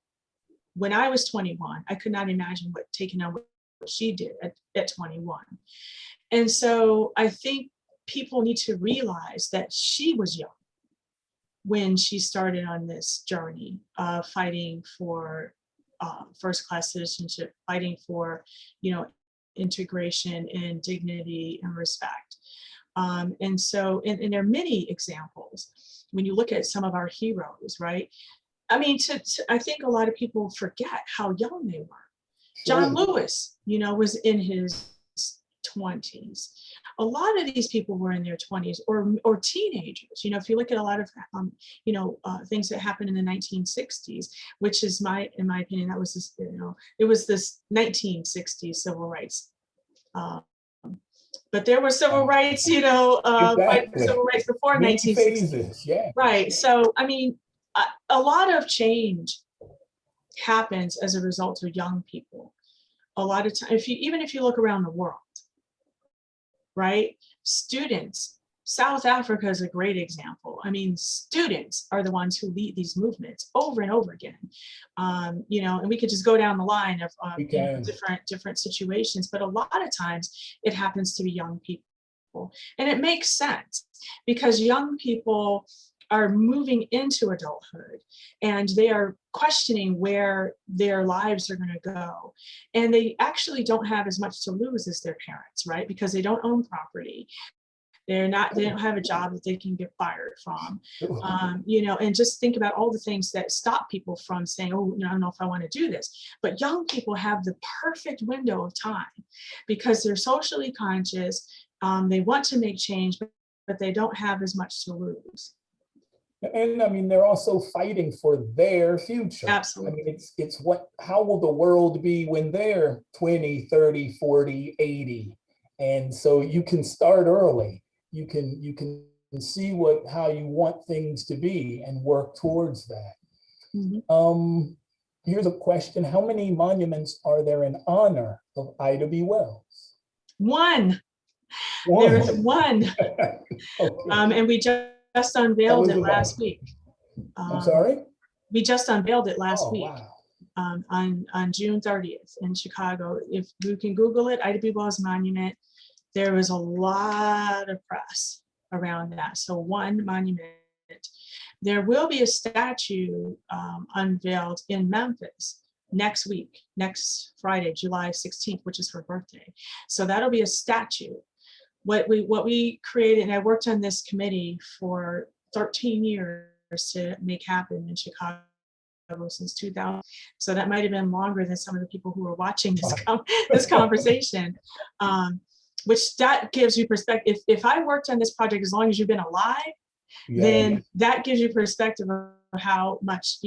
when I was 21. I could not imagine taking on what she did at 21. And so I think people need to realize that she was young when she started on this journey of fighting for first-class citizenship, fighting for, integration and dignity and respect. And so, and there are many examples when you look at some of our heroes, right? I mean, I think a lot of people forget how young they were. John Lewis, was in his 20s. A lot of these people were in their 20s or teenagers. If you look at a lot of things that happened in the 1960s, which is in my opinion, that was this, it was this 1960s civil rights. But there were civil rights, fight for civil rights before 1960. Yeah. Right. So, I mean, a lot of change happens as a result of young people. A lot of times, even if you look around the world, right? Students, South Africa is a great example. I mean, students are the ones who lead these movements over and over again. And we could just go down the line of different situations, but a lot of times it happens to be young people. And it makes sense because young people are moving into adulthood and they are questioning where their lives are going to go. And they actually don't have as much to lose as their parents, right? Because they don't own property. They don't have a job that they can get fired from, and just think about all the things that stop people from saying, oh, I don't know if I want to do this. But young people have the perfect window of time because they're socially conscious. They want to make change, but they don't have as much to lose. And I mean, they're also fighting for their future. Absolutely. I mean, it's how will the world be when they're 20, 30, 40, 80? And so you can start early. You can see how you want things to be and work towards that. Mm-hmm. Here's a question. How many monuments are there in honor of Ida B. Wells? One. There is one. Okay. And we just unveiled it last week. I'm sorry? We just unveiled it last week. Wow. On June 30th in Chicago. If you can Google it, Ida B. Wells Monument, there was a lot of press around that. So one monument. There will be a statue unveiled in Memphis next week, next Friday, July 16th, which is her birthday. So that'll be a statue. What we created, and I worked on this committee for 13 years to make happen in Chicago since 2000. So that might have been longer than some of the people who were watching this conversation. Which that gives you perspective. If I worked on this project as long as you've been alive, then that gives you perspective of how much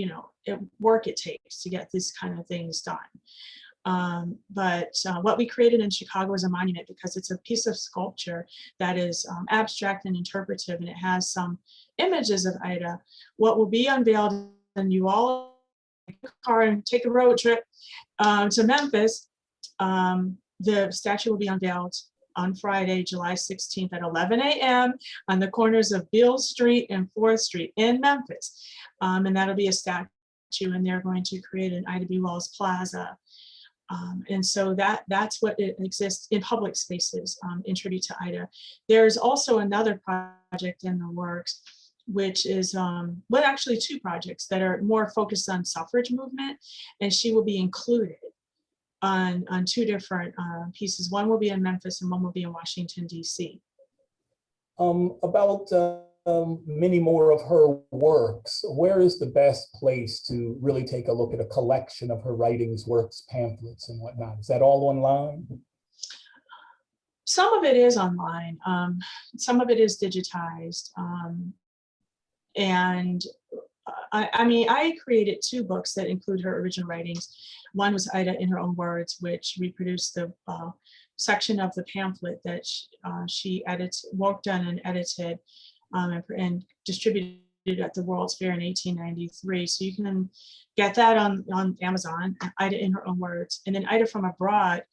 work it takes to get these kind of things done. But what we created in Chicago is a monument because it's a piece of sculpture that is abstract and interpretive, and it has some images of Ida. What will be unveiled, and you all take a car and take a road trip to Memphis, the statue will be unveiled on Friday, July 16th at 11 a.m. on the corners of Beale Street and 4th Street in Memphis. And that'll be a statue, and they're going to create an Ida B. Wells Plaza. And so that's what it exists in public spaces in tribute to Ida. There's also another project in the works, which is, actually two projects that are more focused on suffrage movement, and she will be included on two different pieces. One will be in Memphis and one will be in Washington, D.C. About many more of her works, where is the best place to really take a look at a collection of her writings, works, pamphlets, and whatnot? Is that all online? Some of it is online. Some of it is digitized. And I mean, I created 2 books that include her original writings. One was Ida in Her Own Words, which reproduced the section of the pamphlet that she worked on and edited and distributed at the World's Fair in 1893. So you can get that on Amazon, Ida in Her Own Words. And then Ida from Abroad,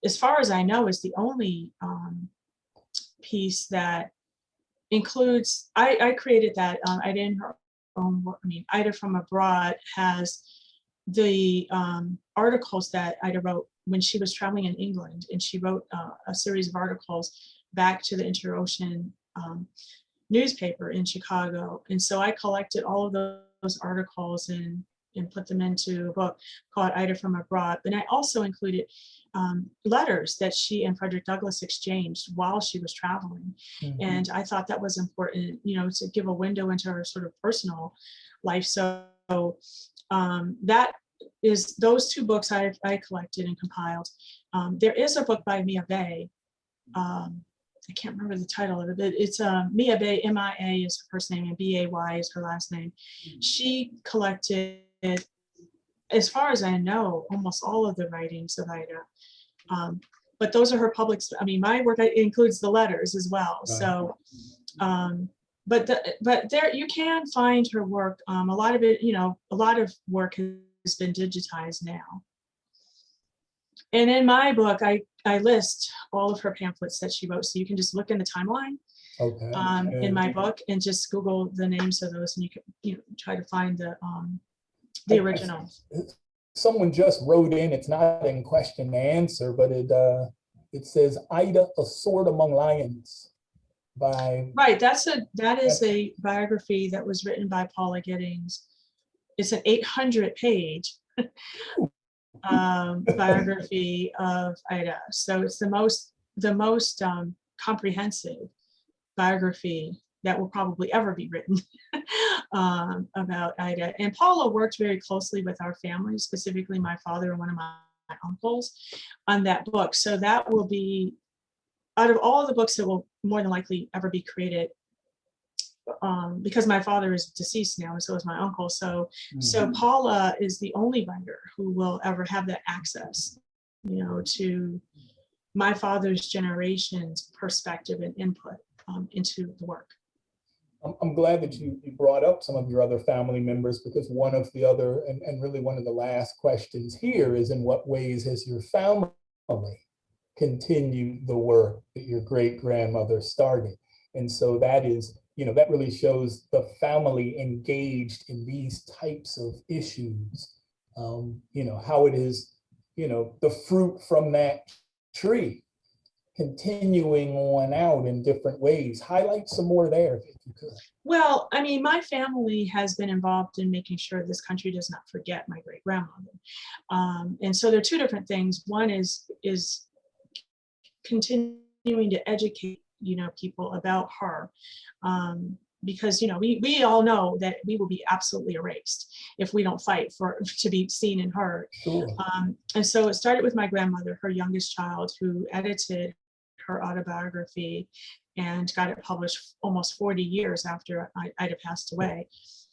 as far as I know, is the only piece that includes, I created that. Ida in Her Own Words, Ida from Abroad has the articles that Ida wrote when she was traveling in England, and she wrote a series of articles back to the Interocean newspaper in Chicago. And so I collected all of those articles and put them into a book called Ida from Abroad. And I also included letters that she and Frederick Douglass exchanged while she was traveling. Mm-hmm. And I thought that was important, to give a window into her sort of personal life. So that is those 2 books I collected and compiled. There is a book by Mia Bay. I can't remember the title of it, but it's Mia Bay, M-I-A is her first name, and B-A-Y is her last name. She collected, as far as I know, almost all of the writings of Ida. But those are her public, my work includes the letters as well. Right. So, but there you can find her work. A lot of it, a lot of work has been digitized now. And in my book, I list all of her pamphlets that she wrote. So you can just look in the timeline in my book and just Google the names of those, and you can try to find the original. Someone just wrote in, it's not in question and answer, but it says Ida, A Sword Among Lions by. Right, that is a biography that was written by Paula Giddings. It's an 800-page biography of Ida. So it's the most comprehensive biography that will probably ever be written about Ida. And Paula worked very closely with our family, specifically my father and one of my uncles, on that book. So that will be, out of all of the books that will more than likely ever be created, because my father is deceased now, and so is my uncle. So, so Paula is the only writer who will ever have that access, to my father's generation's perspective and input into the work. I'm glad that you brought up some of your other family members, because one of the other, and really one of the last questions here is, in what ways has your family continued the work that your great-grandmother started? And so that is, that really shows the family engaged in these types of issues, how it is, the fruit from that tree continuing on out in different ways. Highlight some more there, if you could. Well, my family has been involved in making sure this country does not forget my great-grandmother. And so there are 2 different things. One is continuing to educate, people about her. Because, we all know that we will be absolutely erased if we don't fight to be seen and heard. Sure. And so it started with my grandmother, her youngest child, who edited her autobiography and got it published almost 40 years after Ida passed away.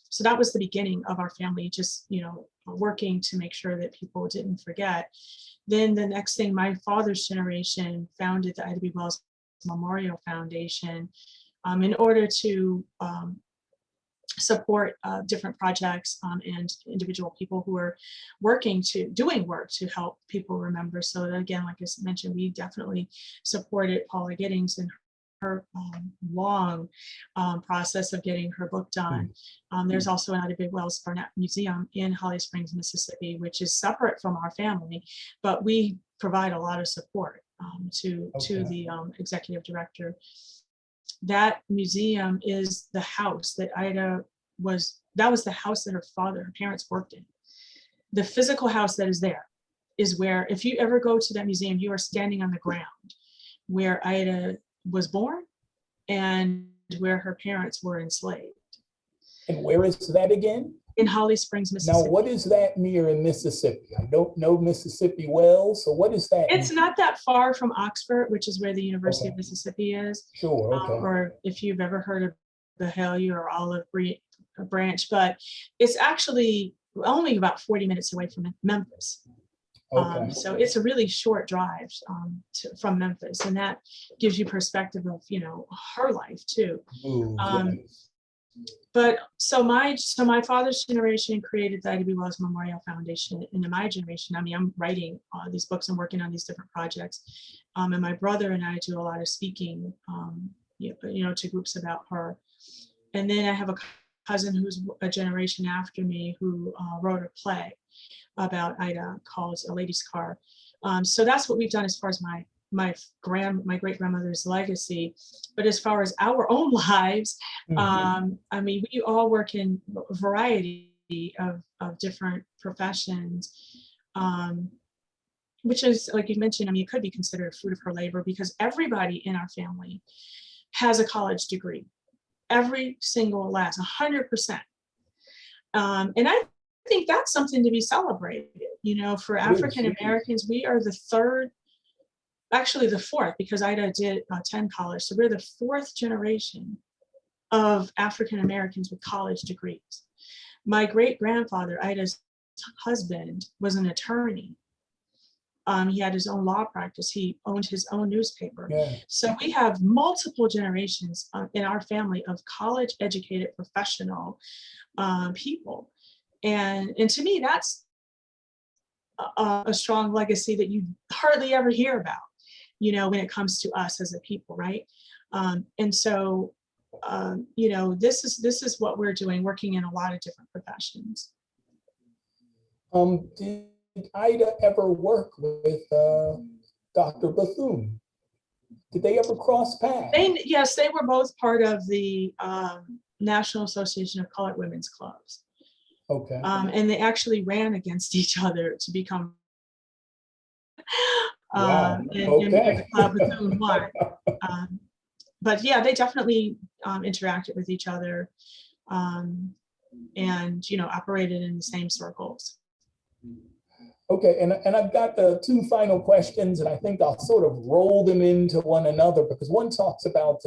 So that was the beginning of our family, just, working to make sure that people didn't forget. Then the next thing, my father's generation founded the Ida B. Wells Memorial Foundation in order to support different projects and individual people who are doing work to help people remember. So that, again, like I mentioned, we definitely supported Paula Giddings in her long process of getting her book done. There's also an Ida B. Wells Barnett Museum in Holly Springs, Mississippi, which is separate from our family, but we provide a lot of support to the executive director. That museum is the house that that was the house that her parents worked in. The physical house that is there is where, if you ever go to that museum, you are standing on the ground where Ida was born and where her parents were enslaved. And where is that again? In Holly Springs, Now, Mississippi. what is that near in Mississippi? I don't know Mississippi well, so what is that? It's not that far from Oxford, which is where the University of Okay. Mississippi is. Sure, okay. Or if you've ever heard of the Hellier or Olive Branch, but it's actually only about 40 minutes away from Memphis. Okay. So it's a really short drive from Memphis, and that gives you perspective of, her life too. Ooh, Yes. But so my father's generation created the Ida B. Wells Memorial Foundation. And in my generation, I'm writing these books and working on these different projects. And my brother and I do a lot of speaking, to groups about her. And then I have a cousin who's a generation after me who wrote a play about Ida called A Lady's Car. So that's what we've done as far as my great grandmother's legacy. But as far as our own lives, we all work in a variety of different professions, which is, like you mentioned, it could be considered fruit of her labor, because everybody in our family has a college degree. Every single last, 100%. And I think that's something to be celebrated. For African Americans, we are the fourth, because Ida did attend college. So we're the fourth generation of African Americans with college degrees. My great grandfather, Ida's husband, was an attorney. He had his own law practice. He owned his own newspaper. Yeah. So we have multiple generations in our family of college educated professional people. And to me, that's a strong legacy that you hardly ever hear about, when it comes to us as a people, right? And so, this is what we're doing, working in a lot of different professions. Did Ida ever work with Dr. Bethune? Did they ever cross paths? Yes, they were both part of the National Association of Colored Women's Clubs. Okay. And they actually ran against each other to become wow. And Bethune won. But yeah, they definitely interacted with each other, and operated in the same circles. Okay, and I've got the two final questions, and I think I'll sort of roll them into one another, because one talks about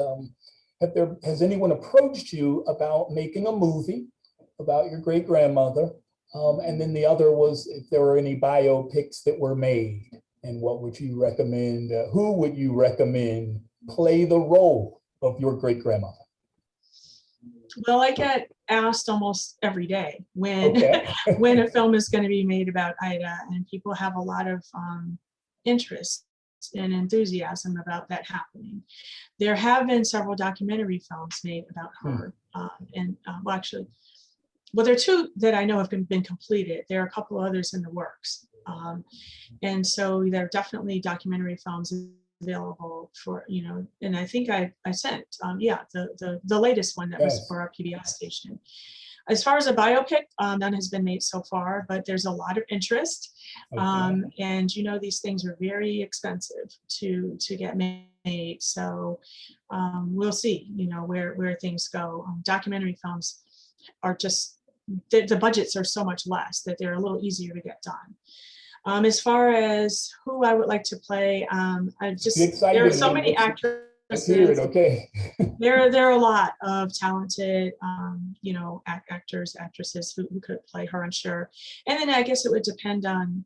has anyone approached you about making a movie about your great grandmother? And then the other was if there were any biopics that were made, and what would you recommend? Who would you recommend play the role of your great grandmother? Well, I get asked almost every day when when a film is going to be made about Ida, and people have a lot of interest and enthusiasm about that happening. There have been several documentary films made about her, there are two that I know have been completed. There are a couple others in the works, and so there are definitely documentary films available for, and I think I sent the latest one that was for our PBS station. As far as a biopic, none has been made so far, but there's a lot of interest. And these things are very expensive to get made. So we'll see, where things go. Documentary films are just, the budgets are so much less that they're a little easier to get done. As far as who I would like to play, there are so many actresses. Okay. there are a lot of talented, actors, actresses who could play her, I'm sure. And then I guess it would depend on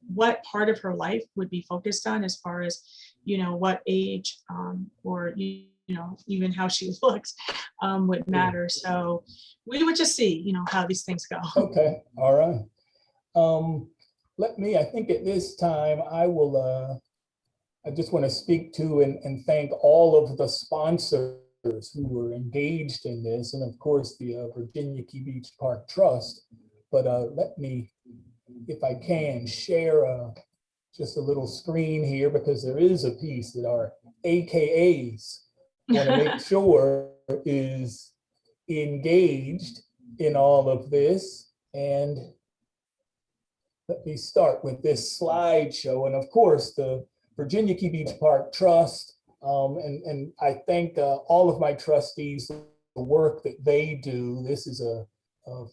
what part of her life would be focused on, as far as, what age or, even how she looks would matter. So we would just see, how these things go. Okay. All right. I think at this time, I just want to speak to and thank all of the sponsors who were engaged in this, and of course the Virginia Key Beach Park Trust. But let me, if I can, share just a little screen here, because there is a piece that our AKAs want to make sure is engaged in all of this. And let me start with this slideshow. And of course, the Virginia Key Beach Park Trust And I thank all of my trustees for the work that they do. This is a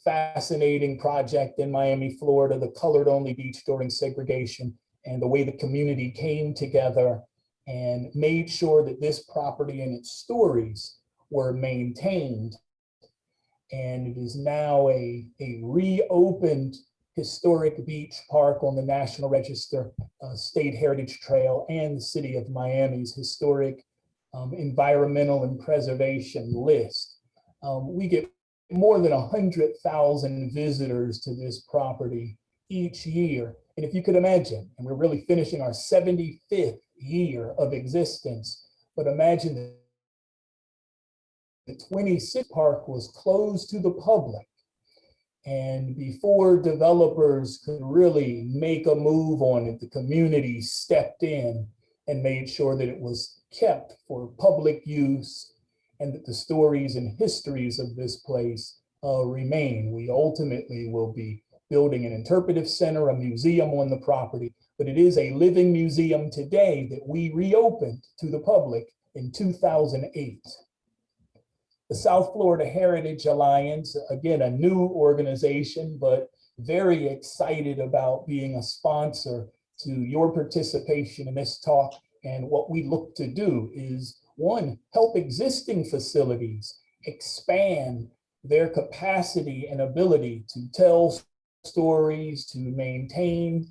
fascinating project in Miami, Florida, the colored only beach during segregation, and the way the community came together and made sure that this property and its stories were maintained. And it is now a reopened historic beach park on the National Register, State Heritage Trail, and the City of Miami's historic environmental and preservation list. We get more than 100,000 visitors to this property each year. And if you could imagine, and we're really finishing our 75th year of existence, but imagine that the 26th park was closed to the public. And before developers could really make a move on it, the community stepped in and made sure that it was kept for public use and that the stories and histories of this place remain. We ultimately will be building an interpretive center, a museum on the property, but it is a living museum today that we reopened to the public in 2008. The South Florida Heritage Alliance, again, a new organization, but very excited about being a sponsor to your participation in this talk. And what we look to do is, one, help existing facilities expand their capacity and ability to tell stories, to maintain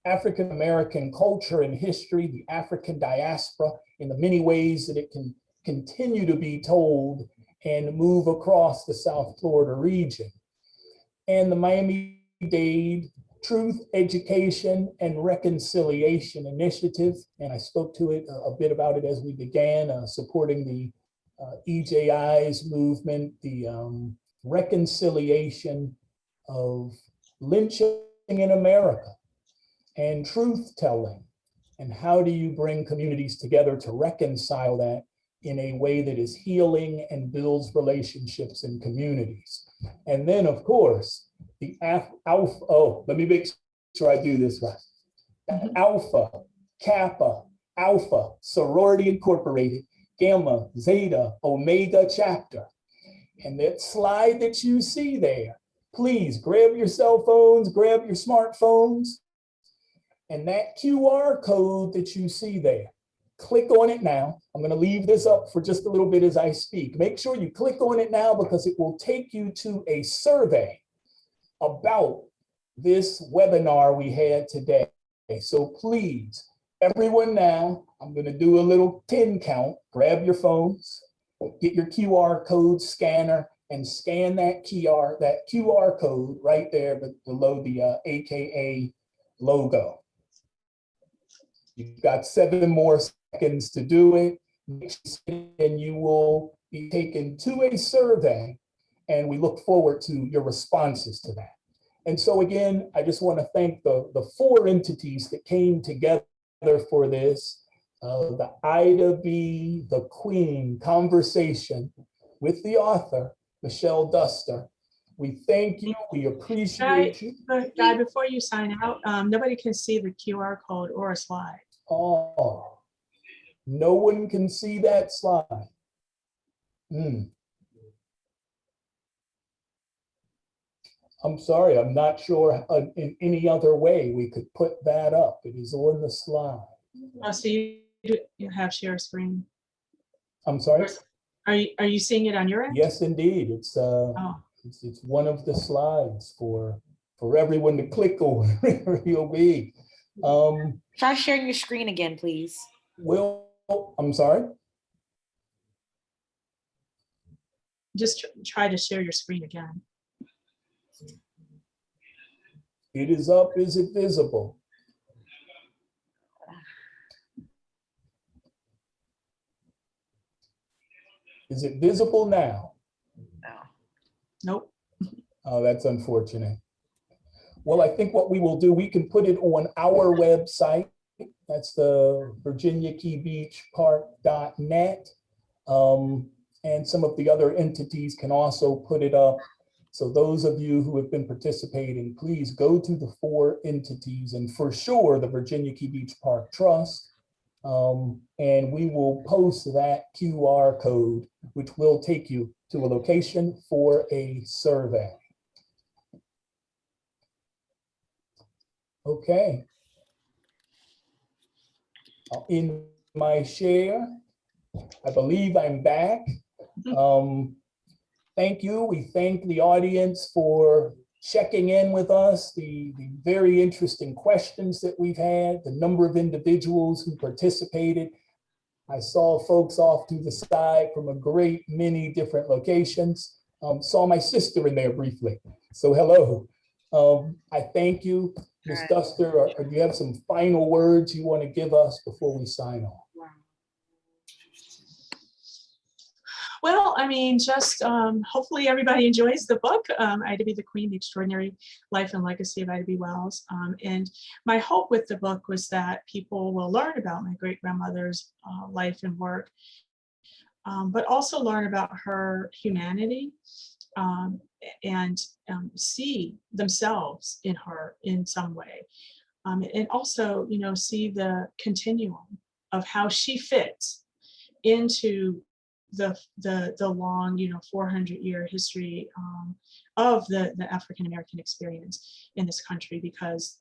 African-American culture and history, the African diaspora, in the many ways that it can continue to be told and move across the South Florida region. And the Miami-Dade Truth, Education, and Reconciliation Initiative, and I spoke to it a bit about it as we began, supporting the EJI's movement, the reconciliation of lynching in America and truth-telling. And how do you bring communities together to reconcile that in a way that is healing and builds relationships in communities? And then, of course, the alpha, let me make sure I do this right. Alpha, Kappa, Alpha, Sorority Incorporated, Gamma, Zeta, Omega chapter. And that slide that you see there, please grab your cell phones, grab your smartphones, and that QR code that you see there, click on it now. I'm going to leave this up for just a little bit as I speak. Make sure you click on it now because it will take you to a survey about this webinar we had today. So please, everyone now, I'm going to do a little 10 count. Grab your phones, get your QR code scanner, and scan that QR code right there below the AKA logo. You've got 7 more seconds to do it, and you will be taken to a survey, and we look forward to your responses to that. And so again, I just want to thank the 4 entities that came together for this, the Ida B. the Queen conversation with the author, Michelle Duster. We thank you, we appreciate you. Guy, before you sign out, nobody can see the QR code or a slide. Oh, no one can see that slide. I'm sorry, I'm not sure in any other way we could put that up. It is on the slide. Oh, so you have share screen. I'm sorry? Are you seeing it on your end? Yes, indeed. It's one of the slides for everyone to click on where you'll be. Try sharing your screen again, please. I'm sorry? Just try to share your screen again. It is up. Is it visible? Is it visible now? No. Nope. Oh, that's unfortunate. Well, I think what we will do, we can put it on our website. That's the virginiakeybeachpark.net. And some of the other entities can also put it up. So those of you who have been participating, please go to the 4 entities, and for sure, the Virginia Key Beach Park Trust, And we will post that QR code, which will take you to a location for a survey. Okay. I'll end my share. I believe I'm back. Thank you. We thank the audience for checking in with us, the very interesting questions that we've had, the number of individuals who participated. I saw folks off to the side from a great many different locations. Saw my sister in there briefly. So hello. I thank you. Ms. Duster, do you have some final words you want to give us before we sign off? Well, I mean, just hopefully everybody enjoys the book, Ida B. the Queen, The Extraordinary Life and Legacy of Ida B. Wells. And my hope with the book was that people will learn about my great-grandmother's life and work, but also learn about her humanity and see themselves in her in some way. And also, you know, see the continuum of how she fits into the long, you know, 400-year history of the African-American experience in this country, because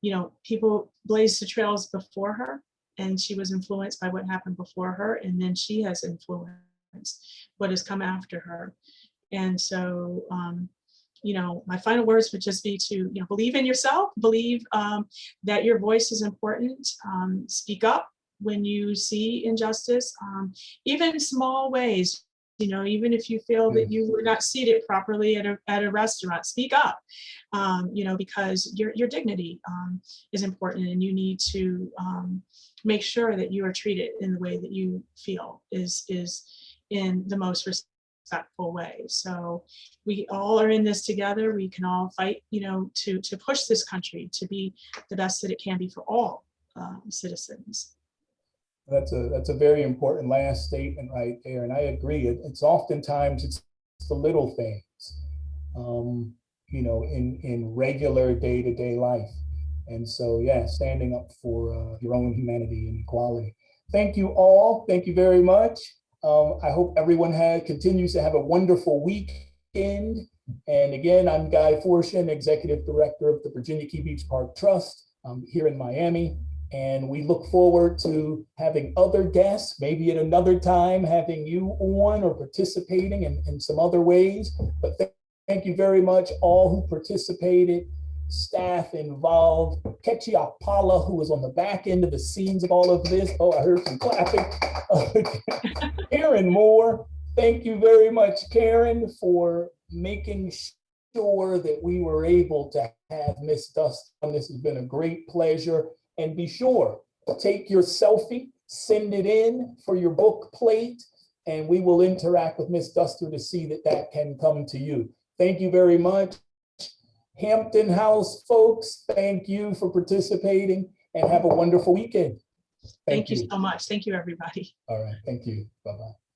you know, people blazed the trails before her and she was influenced by what happened before her, and then she has influenced what has come after her. And so you know, my final words would just be to, you know, believe in yourself, believe that your voice is important, speak up when you see injustice, even small ways, you know, even if you feel that you were not seated properly at a restaurant, speak up, you know, because your dignity is important, and you need to make sure that you are treated in the way that you feel is in the most respectful way. So we all are in this together. We can all fight, you know, to push this country to be the best that it can be for all citizens. That's a very important last statement right there, and I agree. It's oftentimes it's the little things, you know, in regular day-to-day life. And so, yeah, standing up for your own humanity and equality. Thank you all. Thank you very much. I hope everyone continues to have a wonderful weekend. And again, I'm Guy Forchion, Executive Director of the Virginia Key Beach Park Trust here in Miami. And we look forward to having other guests, maybe at another time, having you on or participating in some other ways. But thank you very much, all who participated, staff involved, Kechi Apala, who was on the back end of the scenes of all of this. Oh, I heard some clapping. Karen Moore, thank you very much, Karen, for making sure that we were able to have Miss Dustin. This has been a great pleasure. And be sure to take your selfie, send it in for your book plate, and we will interact with Miss Duster to see that that can come to you. Thank you very much. Hampton House folks, thank you for participating, and have a wonderful weekend. Thank you so much. Thank you, everybody. All right, thank you. Bye-bye.